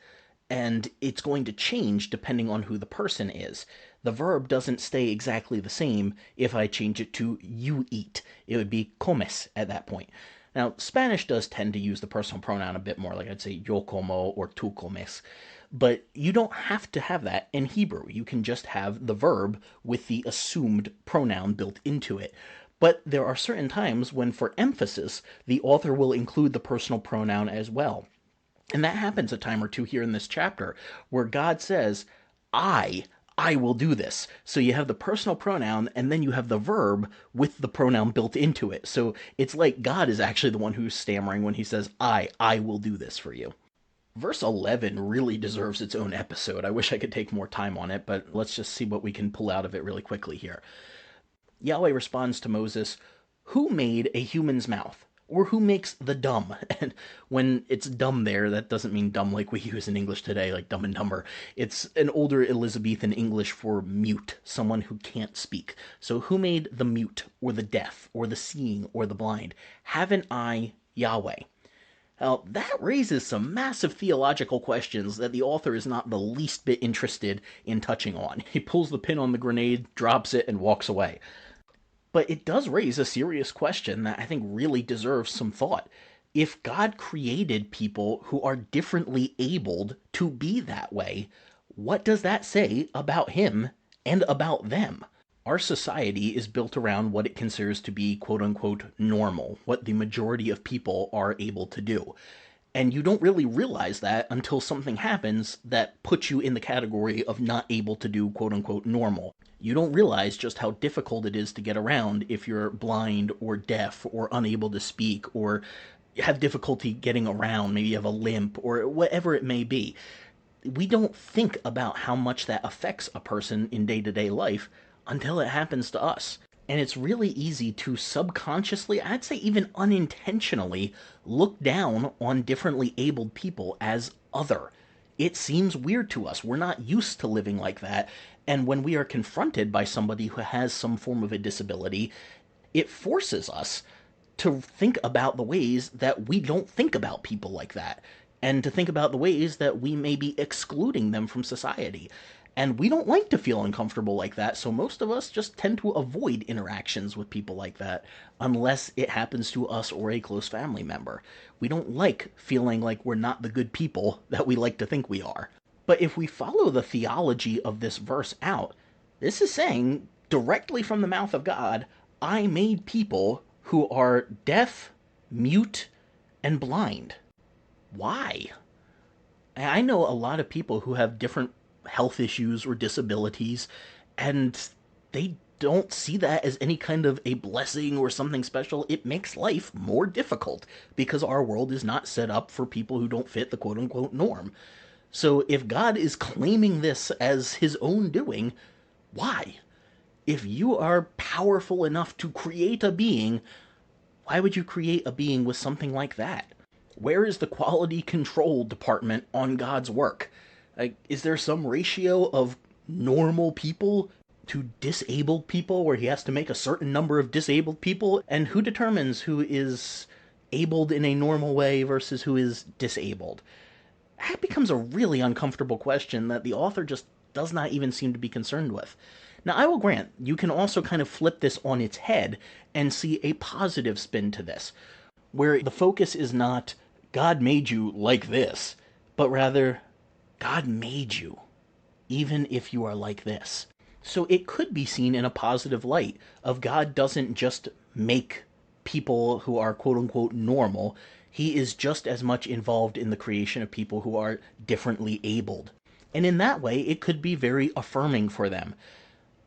And it's going to change depending on who the person is. The verb doesn't stay exactly the same if I change it to you eat. It would be comes at that point. Now, Spanish does tend to use the personal pronoun a bit more, like I'd say yo como or tú comes. But you don't have to have that in Hebrew. You can just have the verb with the assumed pronoun built into it. But there are certain times when, for emphasis, the author will include the personal pronoun as well. And that happens a time or two here in this chapter, where God says, I will do this. So you have the personal pronoun, and then you have the verb with the pronoun built into it. So it's like God is actually the one who's stammering when he says, I will do this for you. Verse 11 really deserves its own episode. I wish I could take more time on it, but let's just see what we can pull out of it really quickly here. Yahweh responds to Moses, "Who made a human's mouth? Or who makes the dumb?" And when it's dumb there, that doesn't mean dumb like we use in English today, like Dumb and Dumber. It's an older Elizabethan English for mute, someone who can't speak. So who made the mute, or the deaf, or the seeing, or the blind? Haven't I, Yahweh? Now, that raises some massive theological questions that the author is not the least bit interested in touching on. He pulls the pin on the grenade, drops it, and walks away. But it does raise a serious question that I think really deserves some thought. If God created people who are differently abled to be that way, what does that say about him and about them? Our society is built around what it considers to be quote unquote normal, what the majority of people are able to do. And you don't really realize that until something happens that puts you in the category of not able to do quote unquote normal. You don't realize just how difficult it is to get around if you're blind or deaf or unable to speak or have difficulty getting around, maybe you have a limp or whatever it may be. We don't think about how much that affects a person in day-to-day life until it happens to us. And it's really easy to subconsciously, I'd say even unintentionally, look down on differently abled people as other. It seems weird to us. We're not used to living like that. And when we are confronted by somebody who has some form of a disability, it forces us to think about the ways that we don't think about people like that, and to think about the ways that we may be excluding them from society. And we don't like to feel uncomfortable like that, so most of us just tend to avoid interactions with people like that unless it happens to us or a close family member. We don't like feeling like we're not the good people that we like to think we are. But if we follow the theology of this verse out, this is saying directly from the mouth of God, I made people who are deaf, mute, and blind. Why? I know a lot of people who have different health issues or disabilities, and they don't see that as any kind of a blessing or something special. It makes life more difficult because our world is not set up for people who don't fit the quote unquote norm. So if God is claiming this as his own doing, why? If you are powerful enough to create a being, why would you create a being with something like that? Where is the quality control department on God's work? Like, is there some ratio of normal people to disabled people where he has to make a certain number of disabled people? And who determines who is abled in a normal way versus who is disabled? That becomes a really uncomfortable question that the author just does not even seem to be concerned with. Now, I will grant, you can also kind of flip this on its head and see a positive spin to this, where the focus is not, God made you like this, but rather, God made you, even if you are like this. So it could be seen in a positive light of God doesn't just make people who are quote unquote normal, he is just as much involved in the creation of people who are differently abled. And in that way, it could be very affirming for them.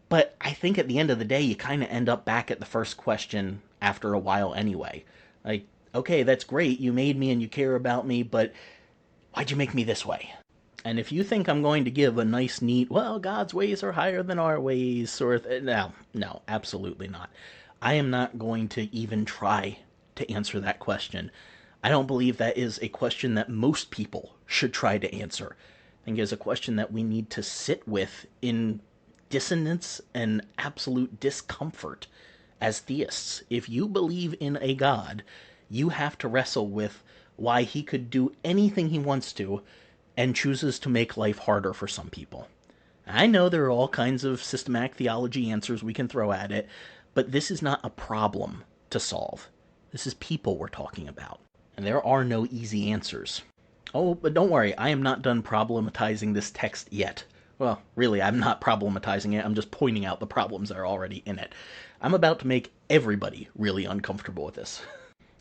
But I think at the end of the day, you kind of end up back at the first question after a while anyway. Like, okay, that's great, you made me and you care about me, but why'd you make me this way? And if you think I'm going to give a nice, neat, well, God's ways are higher than our ways, sort of, no, absolutely not. I am not going to even try to answer that question. I don't believe that is a question that most people should try to answer. I think it's a question that we need to sit with in dissonance and absolute discomfort as theists. If you believe in a God, you have to wrestle with why he could do anything he wants to and chooses to make life harder for some people. I know there are all kinds of systematic theology answers we can throw at it, but this is not a problem to solve. This is people we're talking about. And there are no easy answers. Oh, but don't worry, I am not done problematizing this text yet. Well, really, I'm not problematizing it, I'm just pointing out the problems that are already in it. I'm about to make everybody really uncomfortable with this.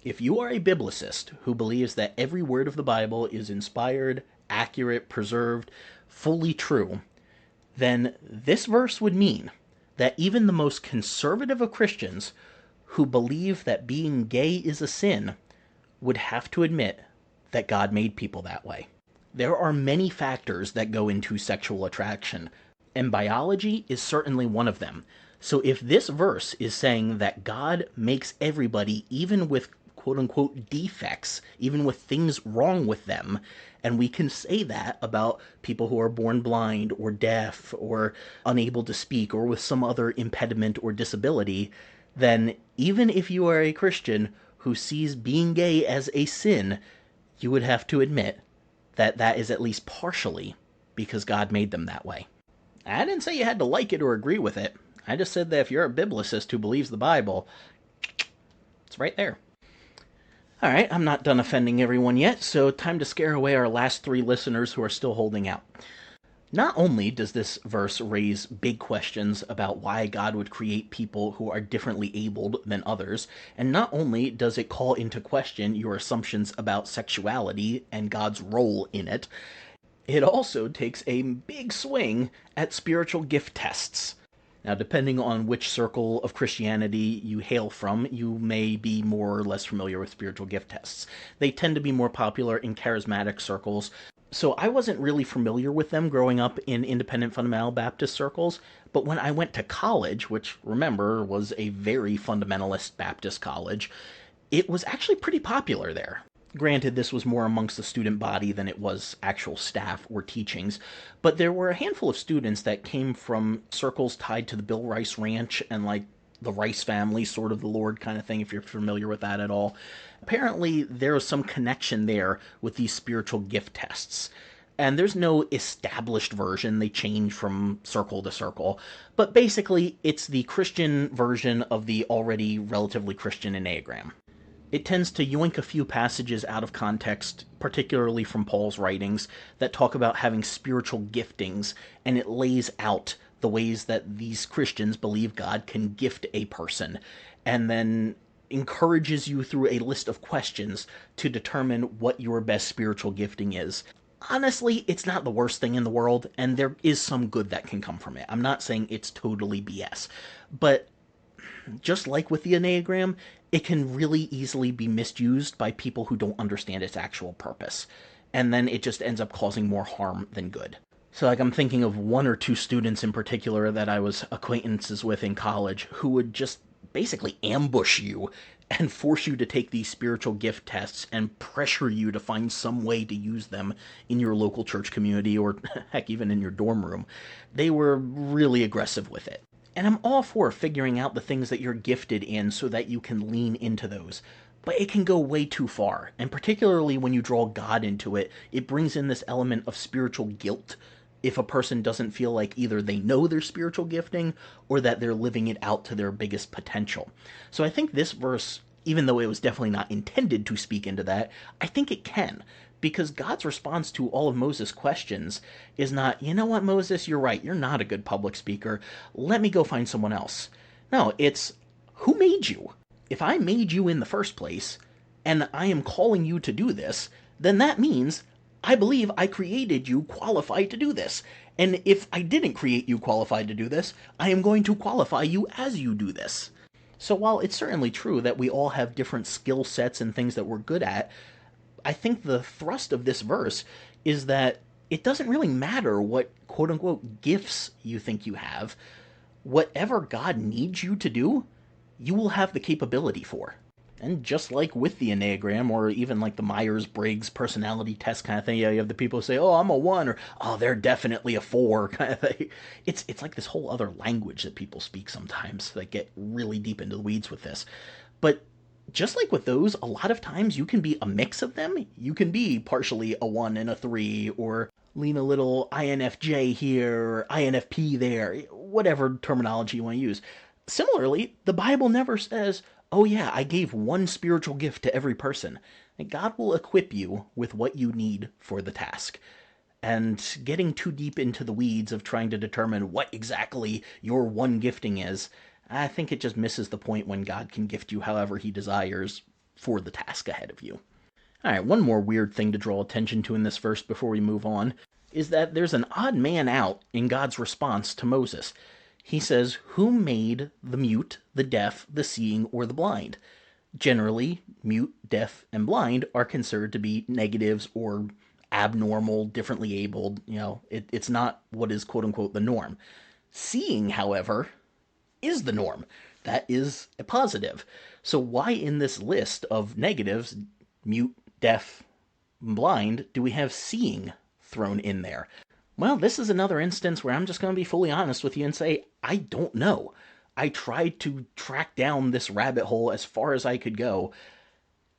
If you are a biblicist who believes that every word of the Bible is inspired, accurate, preserved, fully true, then this verse would mean that even the most conservative of Christians who believe that being gay is a sin would have to admit that God made people that way. There are many factors that go into sexual attraction, and biology is certainly one of them. So if this verse is saying that God makes everybody, even with quote-unquote defects, even with things wrong with them, and we can say that about people who are born blind or deaf or unable to speak or with some other impediment or disability, then even if you are a Christian who sees being gay as a sin, you would have to admit that that is at least partially because God made them that way. I didn't say you had to like it or agree with it. I just said that if you're a biblicist who believes the Bible, it's right there. Alright, I'm not done offending everyone yet, so time to scare away our last 3 listeners who are still holding out. Not only does this verse raise big questions about why God would create people who are differently abled than others, and not only does it call into question your assumptions about sexuality and God's role in it, it also takes a big swing at spiritual gift tests. Now, depending on which circle of Christianity you hail from, you may be more or less familiar with spiritual gift tests. They tend to be more popular in charismatic circles, so I wasn't really familiar with them growing up in independent fundamental Baptist circles, but when I went to college, which, remember, was a very fundamentalist Baptist college, it was actually pretty popular there. Granted, this was more amongst the student body than it was actual staff or teachings, but there were a handful of students that came from circles tied to the Bill Rice Ranch and like the Rice family, sort of the Lord kind of thing, if you're familiar with that at all. Apparently, there was some connection there with these spiritual gift tests. And there's no established version, they change from circle to circle. But basically, it's the Christian version of the already relatively Christian Enneagram. It tends to yoink a few passages out of context, particularly from Paul's writings, that talk about having spiritual giftings, and it lays out the ways that these Christians believe God can gift a person, and then encourages you through a list of questions to determine what your best spiritual gifting is. Honestly, it's not the worst thing in the world, and there is some good that can come from it. I'm not saying it's totally BS, but just like with the Enneagram, it can really easily be misused by people who don't understand its actual purpose. And then it just ends up causing more harm than good. So, like, I'm thinking of one or two students in particular that I was acquaintances with in college who would just basically ambush you and force you to take these spiritual gift tests and pressure you to find some way to use them in your local church community or, heck, even in your dorm room. They were really aggressive with it. And I'm all for figuring out the things that you're gifted in so that you can lean into those. But it can go way too far. And particularly when you draw God into it, it brings in this element of spiritual guilt if a person doesn't feel like either they know their spiritual gifting or that they're living it out to their biggest potential. So I think this verse, even though it was definitely not intended to speak into that, I think it can. Because God's response to all of Moses' questions is not, you know what, Moses, you're right, you're not a good public speaker. Let me go find someone else. No, it's, who made you? If I made you in the first place, and I am calling you to do this, then that means I believe I created you qualified to do this. And if I didn't create you qualified to do this, I am going to qualify you as you do this. So while it's certainly true that we all have different skill sets and things that we're good at, I think the thrust of this verse is that it doesn't really matter what quote unquote gifts you think you have. Whatever God needs you to do, you will have the capability for. And just like with the Enneagram, or even like the Myers-Briggs personality test kind of thing, yeah, you have the people who say, oh, I'm a 1, or oh, they're definitely a 4, kind of thing. It's like this whole other language that people speak sometimes that get really deep into the weeds with this. But just like with those, a lot of times you can be a mix of them. You can be partially a 1 and a 3, or lean a little INFJ here, or INFP there, whatever terminology you want to use. Similarly, the Bible never says, oh yeah, I gave one spiritual gift to every person. God will equip you with what you need for the task. And getting too deep into the weeds of trying to determine what exactly your one gifting is, I think it just misses the point when God can gift you however he desires for the task ahead of you. Alright, one more weird thing to draw attention to in this verse before we move on is that there's an odd man out in God's response to Moses. He says, who made the mute, the deaf, the seeing, or the blind? Generally, mute, deaf, and blind are considered to be negatives or abnormal, differently abled. It's not what is quote unquote the norm. Seeing, however, is the norm. That is a positive. So why in this list of negatives, mute, deaf, blind, do we have seeing thrown in there? Well, this is another instance where I'm just going to be fully honest with you and say, I don't know. I tried to track down this rabbit hole as far as I could go.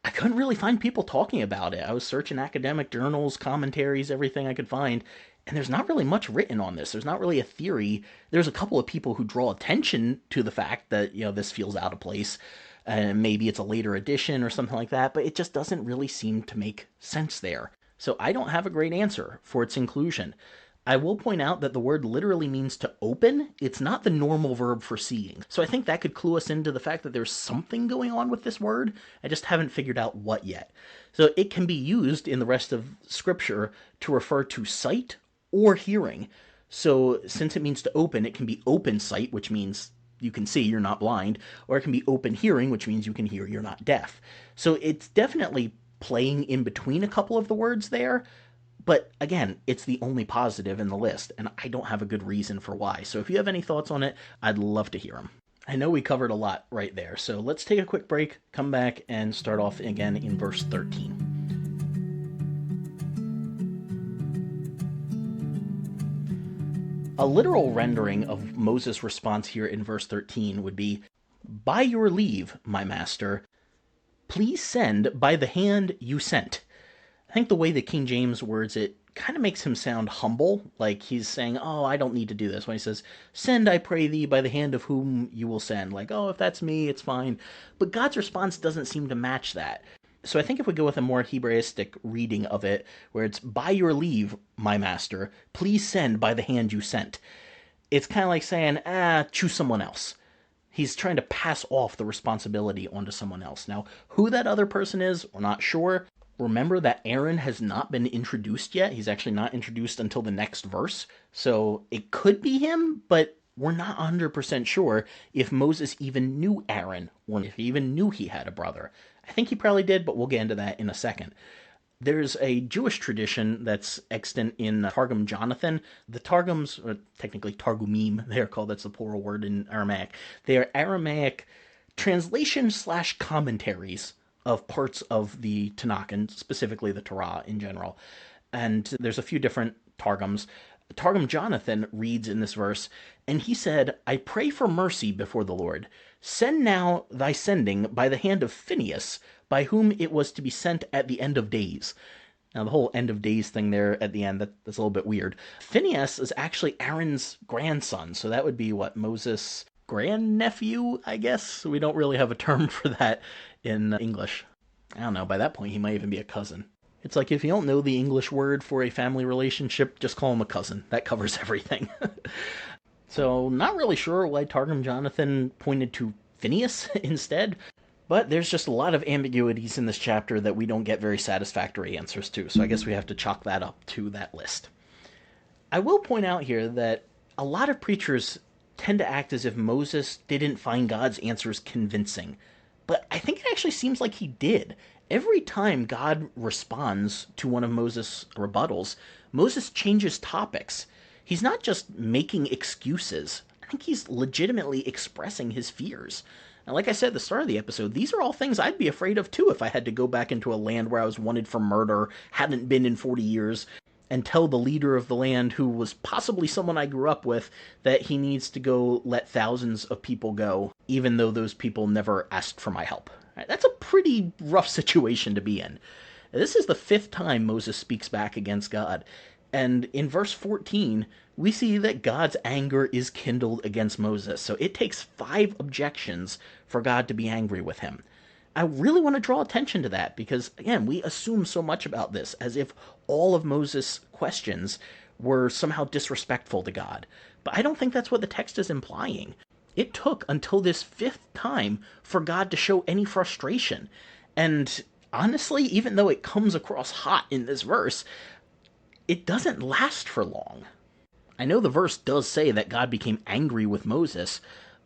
I couldn't really find people talking about it. I was searching academic journals, commentaries, everything I could find, and there's not really much written on this. There's not really a theory. There's a couple of people who draw attention to the fact that, this feels out of place, and maybe it's a later edition or something like that, but it just doesn't really seem to make sense there. So I don't have a great answer for its inclusion. I will point out that the word literally means to open. It's not the normal verb for seeing. So I think that could clue us into the fact that there's something going on with this word. I just haven't figured out what yet. So it can be used in the rest of Scripture to refer to sight or hearing. So since it means to open, it can be open sight, which means you can see, you're not blind, or it can be open hearing, which means you can hear, you're not deaf. So it's definitely playing in between a couple of the words there. But again, it's the only positive in the list, and I don't have a good reason for why. So if you have any thoughts on it, I'd love to hear them. I know we covered a lot right there, so let's take a quick break, come back, and start off again in verse 13. A literal rendering of Moses' response here in verse 13 would be, "By your leave, my master, please send by the hand you sent." I think the way that King James words it kind of makes him sound humble, like he's saying, "Oh, I don't need to do this." When he says, "Send, I pray thee, by the hand of whom you will send," like, "Oh, if that's me, it's fine." But God's response doesn't seem to match that. So I think if we go with a more Hebraistic reading of it, where it's, "By your leave, my master, please send by the hand you sent," it's kind of like saying, choose someone else. He's trying to pass off the responsibility onto someone else. Now, who that other person is, we're not sure. Remember that Aaron has not been introduced yet. He's actually not introduced until the next verse. So it could be him, but we're not 100% sure if Moses even knew Aaron or if he even knew he had a brother. I think he probably did, but we'll get into that in a second. There's a Jewish tradition that's extant in Targum Jonathan. The Targums, or technically Targumim, they're called, that's the plural word in Aramaic. They are Aramaic translation slash commentaries of parts of the Tanakh, and specifically the Torah in general. And there's a few different Targums. Targum Jonathan reads in this verse, "And he said, I pray for mercy before the Lord. Send now thy sending by the hand of Phinehas, by whom it was to be sent at the end of days." Now, the whole end of days thing there at the end, that's a little bit weird. Phinehas is actually Aaron's grandson, so that would be what, Moses' grandnephew, I guess? We don't really have a term for that in English. I don't know, by that point he might even be a cousin. It's like, if you don't know the English word for a family relationship, just call him a cousin. That covers everything. So, not really sure why Targum Jonathan pointed to Phineas instead, but there's just a lot of ambiguities in this chapter that we don't get very satisfactory answers to, so I guess we have to chalk that up to that list. I will point out here that a lot of preachers tend to act as if Moses didn't find God's answers convincing, but I think it actually seems like he did. Every time God responds to one of Moses' rebuttals, Moses changes topics. He's not just making excuses. I think he's legitimately expressing his fears. And like I said at the start of the episode, these are all things I'd be afraid of too if I had to go back into a land where I was wanted for murder, hadn't been in 40 years, and tell the leader of the land, who was possibly someone I grew up with, that he needs to go let thousands of people go, even though those people never asked for my help. That's a pretty rough situation to be in. This is the 5th time Moses speaks back against God. And in verse 14, we see that God's anger is kindled against Moses. So it takes 5 objections for God to be angry with him. I really want to draw attention to that because, again, we assume so much about this, as if all of Moses' questions were somehow disrespectful to God. But I don't think that's what the text is implying. It took until this 5th time for God to show any frustration. And honestly, even though it comes across hot in this verse, it doesn't last for long. I know the verse does say that God became angry with Moses,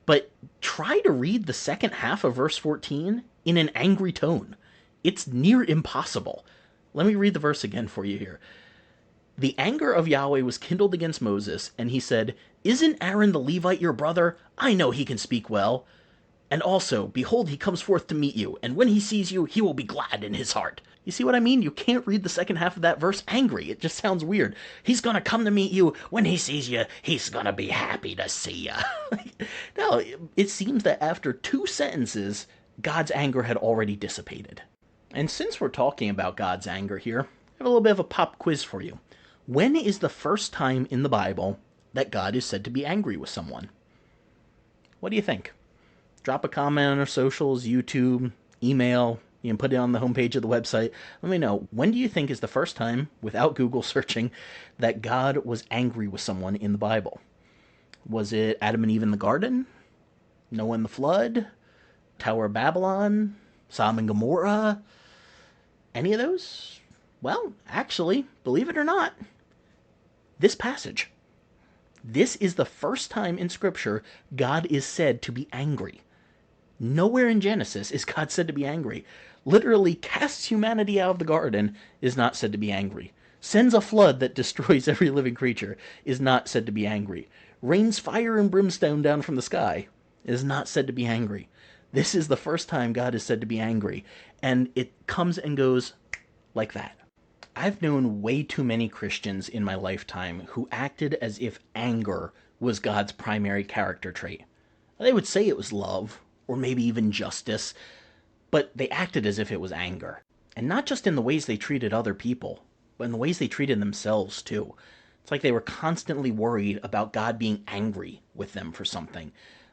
but try to read the second half of verse 14 in an angry tone. It's near impossible. Let me read the verse again for you here. "The anger of Yahweh was kindled against Moses, and he said, Isn't Aaron the Levite your brother? I know he can speak well. And also, behold, he comes forth to meet you, and when he sees you, he will be glad in his heart." You see what I mean? You can't read the second half of that verse angry. It just sounds weird. He's gonna come to meet you. When he sees you, he's gonna be happy to see you. No, it seems that after 2 sentences, God's anger had already dissipated. And since we're talking about God's anger here, I have a little bit of a pop quiz for you. When is the first time in the Bible that God is said to be angry with someone? What do you think? Drop a comment on our socials, YouTube, email. You can put it on the homepage of the website. Let me know, when do you think is the first time, without Google searching, that God was angry with someone in the Bible? Was it Adam and Eve in the garden? Noah and the flood? Tower of Babylon? Sodom and Gomorrah? Any of those? Well, actually, believe it or not, this passage. This is the first time in Scripture God is said to be angry. Nowhere in Genesis is God said to be angry. Literally casts humanity out of the garden, is not said to be angry. Sends a flood that destroys every living creature, is not said to be angry. Rains fire and brimstone down from the sky, is not said to be angry. This is the first time God is said to be angry, and it comes and goes like that. I've known way too many Christians in my lifetime who acted as if anger was God's primary character trait. They would say it was love, or maybe even justice, but they acted as if it was anger. And not just in the ways they treated other people, but in the ways they treated themselves too. It's like they were constantly worried about God being angry with them for something.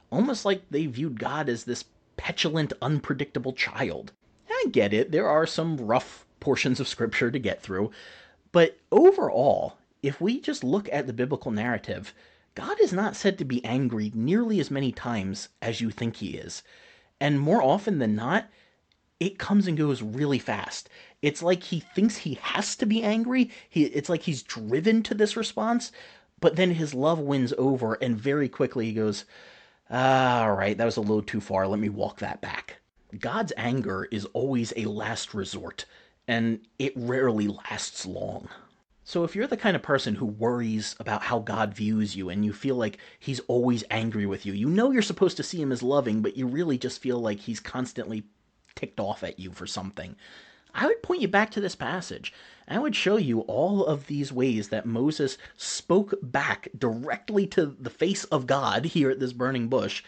Almost like they viewed God as this petulant, unpredictable child. I get it, there are some rough portions of scripture to get through, but overall, if we just look at the biblical narrative, God is not said to be angry nearly as many times as you think he is. And more often than not, it comes and goes really fast. It's like he thinks he has to be angry. It's like he's driven to this response, but then his love wins over, and very quickly he goes, all right, that was a little too far. Let me walk that back. God's anger is always a last resort, and it rarely lasts long. So if you're the kind of person who worries about how God views you and you feel like he's always angry with you, you know you're supposed to see him as loving, but you really just feel like he's constantly ticked off at you for something, I would point you back to this passage. I would show you all of these ways that Moses spoke back directly to the face of God here at this burning bush,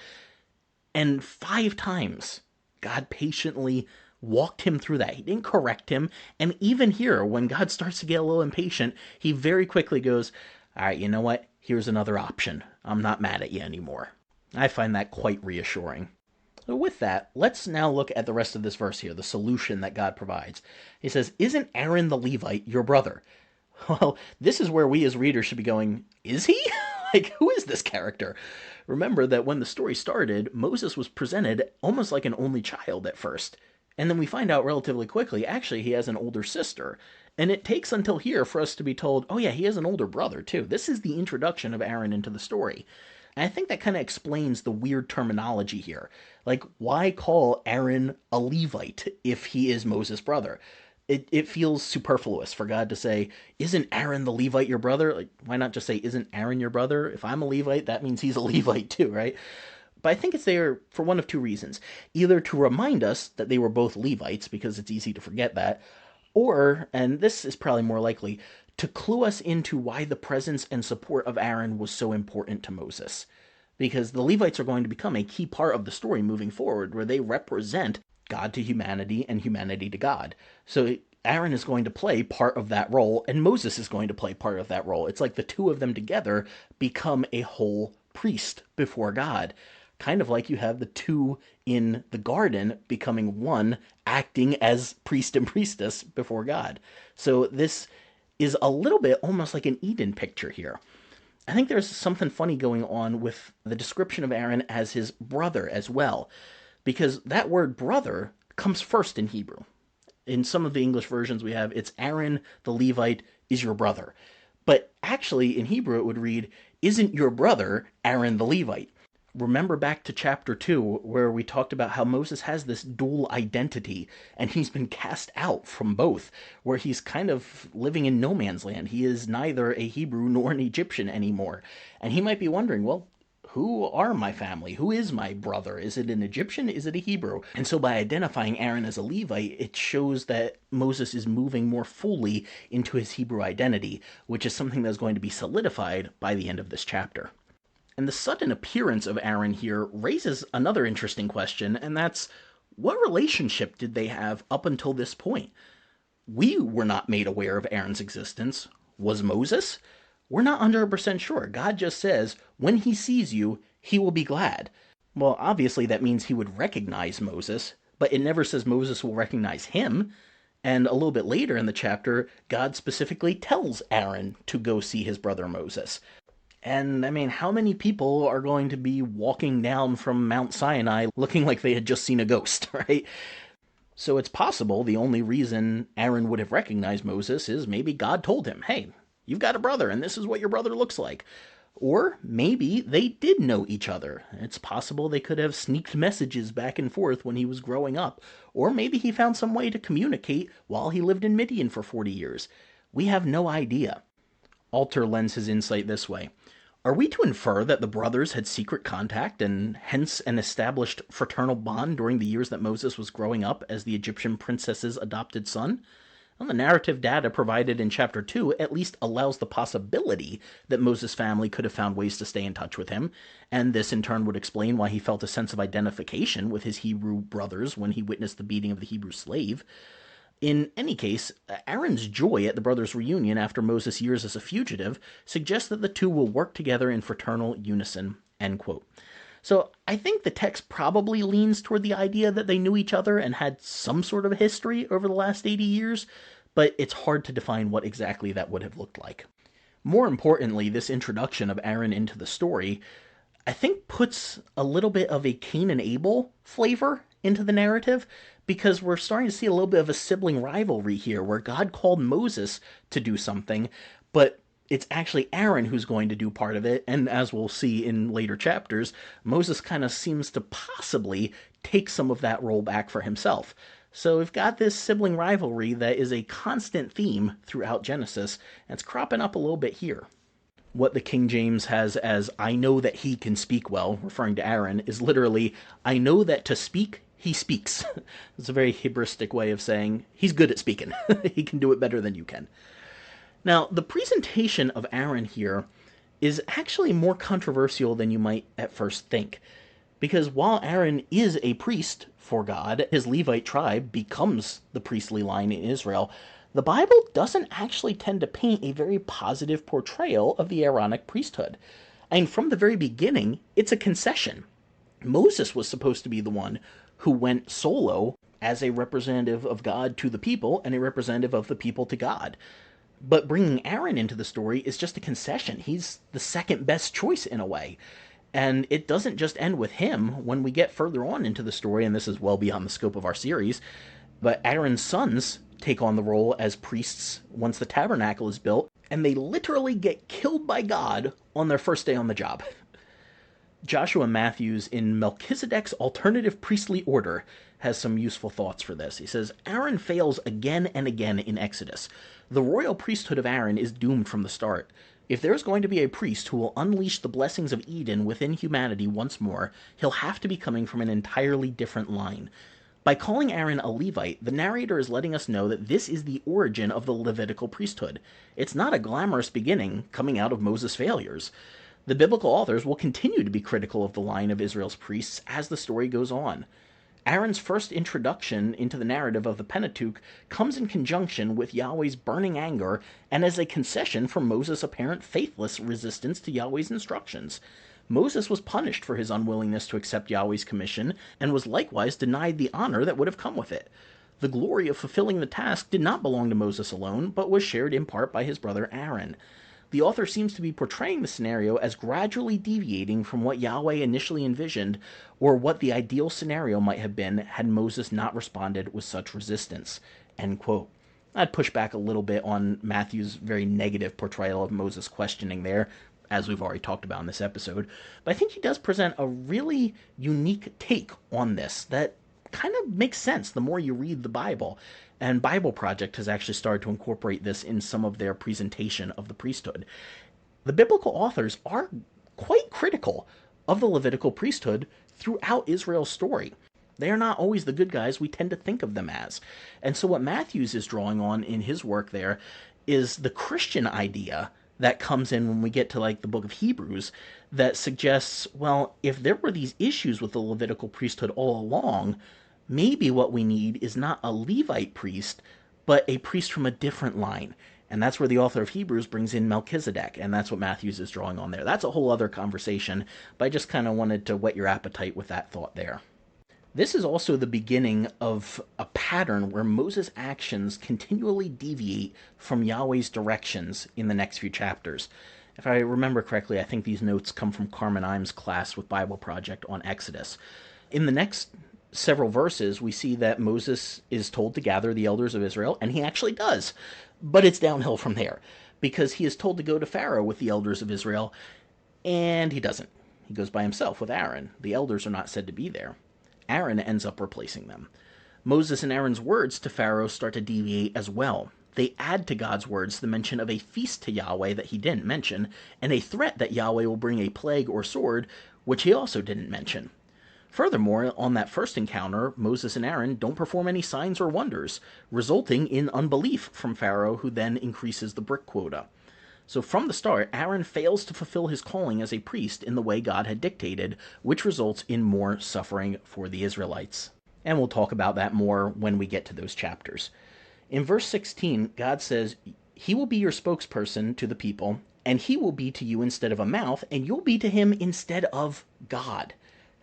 and 5 times God patiently walked him through that. He didn't correct him. And even here, when God starts to get a little impatient, he very quickly goes, all right, you know what? Here's another option. I'm not mad at you anymore. I find that quite reassuring. So with that, let's now look at the rest of this verse here, the solution that God provides. He says, isn't Aaron the Levite your brother? Well, this is where we as readers should be going, is he? Like, who is this character? Remember that when the story started, Moses was presented almost like an only child at first. And then we find out relatively quickly, actually, he has an older sister. And it takes until here for us to be told, oh yeah, he has an older brother too. This is the introduction of Aaron into the story. And I think that kind of explains the weird terminology here. Like, why call Aaron a Levite if he is Moses' brother? It feels superfluous for God to say, isn't Aaron the Levite your brother? Like, why not just say, isn't Aaron your brother? If I'm a Levite, that means he's a Levite too, right? But I think it's there for one of two reasons. Either to remind us that they were both Levites, because it's easy to forget that, or, and this is probably more likely, to clue us into why the presence and support of Aaron was so important to Moses. Because the Levites are going to become a key part of the story moving forward, where they represent God to humanity and humanity to God. So Aaron is going to play part of that role, and Moses is going to play part of that role. It's like the two of them together become a whole priest before God. Kind of like you have the two in the garden becoming one, acting as priest and priestess before God. So this is a little bit almost like an Eden picture here. I think there's something funny going on with the description of Aaron as his brother as well, because that word brother comes first in Hebrew. In some of the English versions we have, it's Aaron the Levite is your brother. But actually in Hebrew it would read, isn't your brother Aaron the Levite? Remember back to chapter 2 where we talked about how Moses has this dual identity and he's been cast out from both, where he's kind of living in no man's land. He is neither a Hebrew nor an Egyptian anymore. And he might be wondering, well, who are my family? Who is my brother? Is it an Egyptian? Is it a Hebrew? And so by identifying Aaron as a Levite, it shows that Moses is moving more fully into his Hebrew identity, which is something that's going to be solidified by the end of this chapter. And the sudden appearance of Aaron here raises another interesting question, and that's, what relationship did they have up until this point? We were not made aware of Aaron's existence. Was Moses? We're not 100% sure. God just says, when he sees you, he will be glad. Well, obviously that means he would recognize Moses, but it never says Moses will recognize him. And a little bit later in the chapter, God specifically tells Aaron to go see his brother Moses. And I mean, how many people are going to be walking down from Mount Sinai looking like they had just seen a ghost, right? So it's possible the only reason Aaron would have recognized Moses is maybe God told him, hey, you've got a brother and this is what your brother looks like. Or maybe they did know each other. It's possible they could have sneaked messages back and forth when he was growing up. Or maybe he found some way to communicate while he lived in Midian for 40 years. We have no idea. Alter lends his insight this way. Are we to infer that the brothers had secret contact and hence an established fraternal bond during the years that Moses was growing up as the Egyptian princess's adopted son? Well, the narrative data provided in chapter 2 at least allows the possibility that Moses' family could have found ways to stay in touch with him, and this in turn would explain why he felt a sense of identification with his Hebrew brothers when he witnessed the beating of the Hebrew slave. In any case, Aaron's joy at the brothers' reunion after Moses' years as a fugitive suggests that the two will work together in fraternal unison. End quote. So I think the text probably leans toward the idea that they knew each other and had some sort of history over the last 80 years, but it's hard to define what exactly that would have looked like. More importantly, this introduction of Aaron into the story, I think, puts a little bit of a Cain and Abel flavor into the narrative, because we're starting to see a little bit of a sibling rivalry here where God called Moses to do something, but it's actually Aaron who's going to do part of it, and as we'll see in later chapters, Moses kind of seems to possibly take some of that role back for himself. So we've got this sibling rivalry that is a constant theme throughout Genesis, and it's cropping up a little bit here. What the King James has as "I know that he can speak well," referring to Aaron, is literally "I know that to speak he speaks." It's a very Hebrewistic way of saying he's good at speaking. He can do it better than you can. Now, the presentation of Aaron here is actually more controversial than you might at first think, because while Aaron is a priest for God, his Levite tribe becomes the priestly line in Israel, the Bible doesn't actually tend to paint a very positive portrayal of the Aaronic priesthood. And from the very beginning, it's a concession. Moses was supposed to be the one who went solo as a representative of God to the people and a representative of the people to God. But bringing Aaron into the story is just a concession. He's the second best choice in a way. And it doesn't just end with him. When we get further on into the story, and this is well beyond the scope of our series, but Aaron's sons take on the role as priests once the tabernacle is built, and they literally get killed by God on their first day on the job. Joshua Matthews, in Melchizedek's Alternative Priestly Order, has some useful thoughts for this. He says, Aaron fails again and again in Exodus. The royal priesthood of Aaron is doomed from the start. If there's going to be a priest who will unleash the blessings of Eden within humanity once more, he'll have to be coming from an entirely different line. By calling Aaron a Levite, the narrator is letting us know that this is the origin of the Levitical priesthood. It's not a glamorous beginning coming out of Moses' failures. The biblical authors will continue to be critical of the line of Israel's priests as the story goes on. Aaron's first introduction into the narrative of the Pentateuch comes in conjunction with Yahweh's burning anger and as a concession for Moses' apparent faithless resistance to Yahweh's instructions. Moses was punished for his unwillingness to accept Yahweh's commission and was likewise denied the honor that would have come with it. The glory of fulfilling the task did not belong to Moses alone, but was shared in part by his brother Aaron. The author seems to be portraying the scenario as gradually deviating from what Yahweh initially envisioned, or what the ideal scenario might have been had Moses not responded with such resistance. End quote. I'd push back a little bit on Matthew's very negative portrayal of Moses' questioning there, as we've already talked about in this episode, but I think he does present a really unique take on this that kind of makes sense the more you read the Bible. And Bible Project has actually started to incorporate this in some of their presentation of the priesthood. The biblical authors are quite critical of the Levitical priesthood throughout Israel's story. They are not always the good guys we tend to think of them as. And so what Matthews is drawing on in his work there is the Christian idea that comes in when we get to like the book of Hebrews that suggests, well, if there were these issues with the Levitical priesthood all along, maybe what we need is not a Levite priest, but a priest from a different line. And that's where the author of Hebrews brings in Melchizedek, and that's what Matthews is drawing on there. That's a whole other conversation, but I just kind of wanted to whet your appetite with that thought there. This is also the beginning of a pattern where Moses' actions continually deviate from Yahweh's directions in the next few chapters. If I remember correctly, I think these notes come from Carmen Imes' class with Bible Project on Exodus. In the next several verses, we see that Moses is told to gather the elders of Israel, and he actually does. But it's downhill from there, because he is told to go to Pharaoh with the elders of Israel, and he doesn't. He goes by himself with Aaron. The elders are not said to be there. Aaron ends up replacing them. Moses and Aaron's words to Pharaoh start to deviate as well. They add to God's words the mention of a feast to Yahweh that he didn't mention, and a threat that Yahweh will bring a plague or sword, which he also didn't mention. Furthermore, on that first encounter, Moses and Aaron don't perform any signs or wonders, resulting in unbelief from Pharaoh, who then increases the brick quota. So from the start, Aaron fails to fulfill his calling as a priest in the way God had dictated, which results in more suffering for the Israelites. And we'll talk about that more when we get to those chapters. In verse 16, God says, "He will be your spokesperson to the people, and he will be to you instead of a mouth, and you'll be to him instead of God."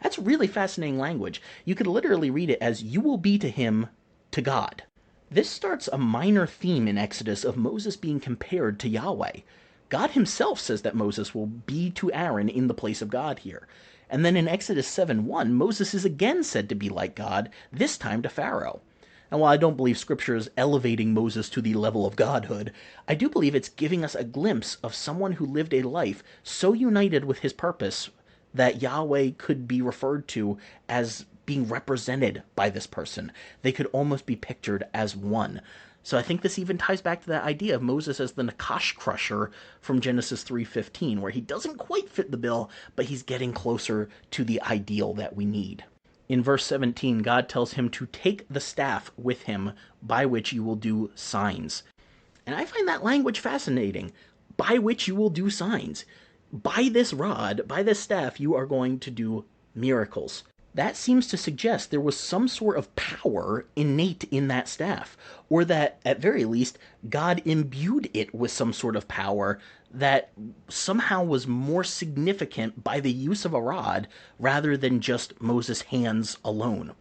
That's really fascinating language. You could literally read it as, "You will be to him to God." This starts a minor theme in Exodus of Moses being compared to Yahweh. God himself says that Moses will be to Aaron in the place of God here. And then in Exodus 7:1, Moses is again said to be like God, this time to Pharaoh. And while I don't believe Scripture is elevating Moses to the level of godhood, I do believe it's giving us a glimpse of someone who lived a life so united with his purpose that Yahweh could be referred to as being represented by this person. They could almost be pictured as one. So I think this even ties back to that idea of Moses as the Nakash crusher from Genesis 3:15, where he doesn't quite fit the bill, but he's getting closer to the ideal that we need. In verse 17, God tells him to take the staff with him by which you will do signs. And I find that language fascinating. By which you will do signs. By this rod, by this staff, you are going to do miracles. That seems to suggest there was some sort of power innate in that staff, or that, at very least, God imbued it with some sort of power that somehow was more significant by the use of a rod rather than just Moses' hands alone.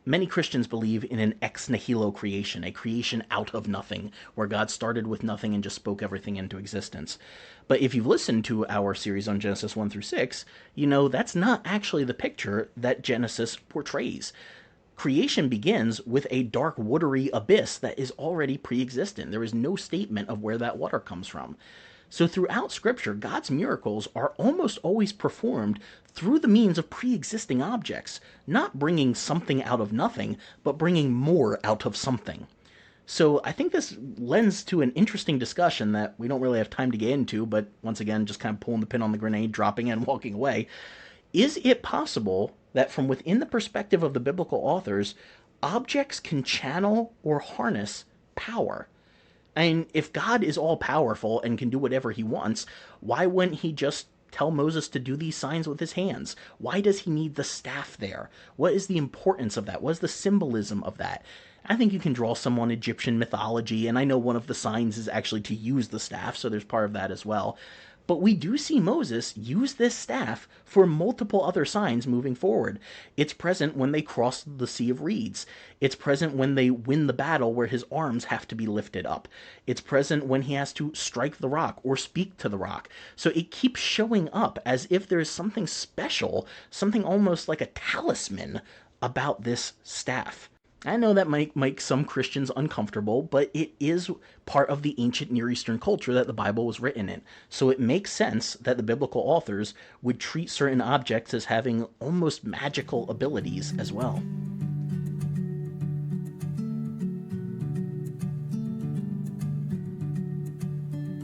Many Christians believe in an ex nihilo creation, a creation out of nothing, where God started with nothing and just spoke everything into existence. But if you've listened to our series on Genesis 1 through 6, you know that's not actually the picture that Genesis portrays. Creation begins with a dark, watery abyss that is already pre-existent. There is no statement of where that water comes from. So throughout Scripture, God's miracles are almost always performed through the means of pre-existing objects, not bringing something out of nothing, but bringing more out of something. So I think this lends to an interesting discussion that we don't really have time to get into, but once again, just kind of pulling the pin on the grenade, dropping it, and walking away. Is it possible that from within the perspective of the biblical authors, objects can channel or harness power? I mean, if God is all-powerful and can do whatever he wants, why wouldn't he just tell Moses to do these signs with his hands? Why does he need the staff there? What is the importance of that? What is the symbolism of that? I think you can draw some on Egyptian mythology, and I know one of the signs is actually to use the staff, so there's part of that as well. But we do see Moses use this staff for multiple other signs moving forward. It's present when they cross the Sea of Reeds. It's present when they win the battle where his arms have to be lifted up. It's present when he has to strike the rock or speak to the rock. So it keeps showing up as if there is something special, something almost like a talisman about this staff. I know that might make some Christians uncomfortable, but it is part of the ancient Near Eastern culture that the Bible was written in. So it makes sense that the biblical authors would treat certain objects as having almost magical abilities as well.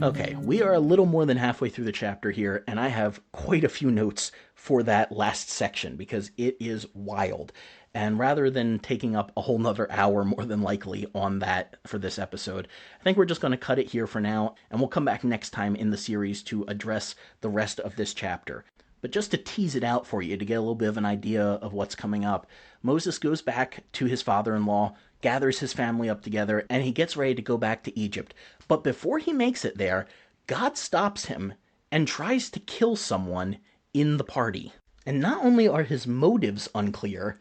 Okay, we are a little more than halfway through the chapter here, and I have quite a few notes for that last section because it is wild. And rather than taking up a whole nother hour more than likely on that for this episode, I think we're just going to cut it here for now, and we'll come back next time in the series to address the rest of this chapter. But just to tease it out for you, to get a little bit of an idea of what's coming up, Moses goes back to his father-in-law, gathers his family up together, and he gets ready to go back to Egypt. But before he makes it there, God stops him and tries to kill someone in the party. And not only are his motives unclear,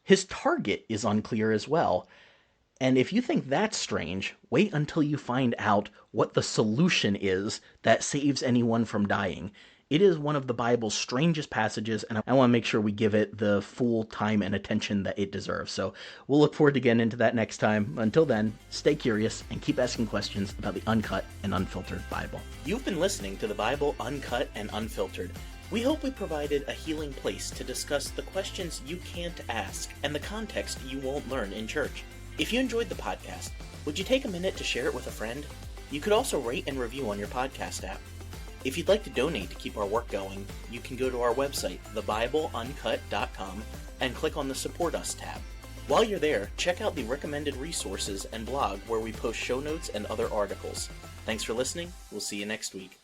his target is unclear as well. And if you think that's strange, wait until you find out what the solution is that saves anyone from dying. It is one of the Bible's strangest passages, and I want to make sure we give it the full time and attention that it deserves. So we'll look forward to getting into that next time. Until then, stay curious and keep asking questions about the Uncut and Unfiltered Bible. You've been listening to the Bible Uncut and Unfiltered. We hope we provided a healing place to discuss the questions you can't ask and the context you won't learn in church. If you enjoyed the podcast, would you take a minute to share it with a friend? You could also rate and review on your podcast app. If you'd like to donate to keep our work going, you can go to our website, thebibleuncut.com, and click on the Support Us tab. While you're there, check out the recommended resources and blog where we post show notes and other articles. Thanks for listening. We'll see you next week.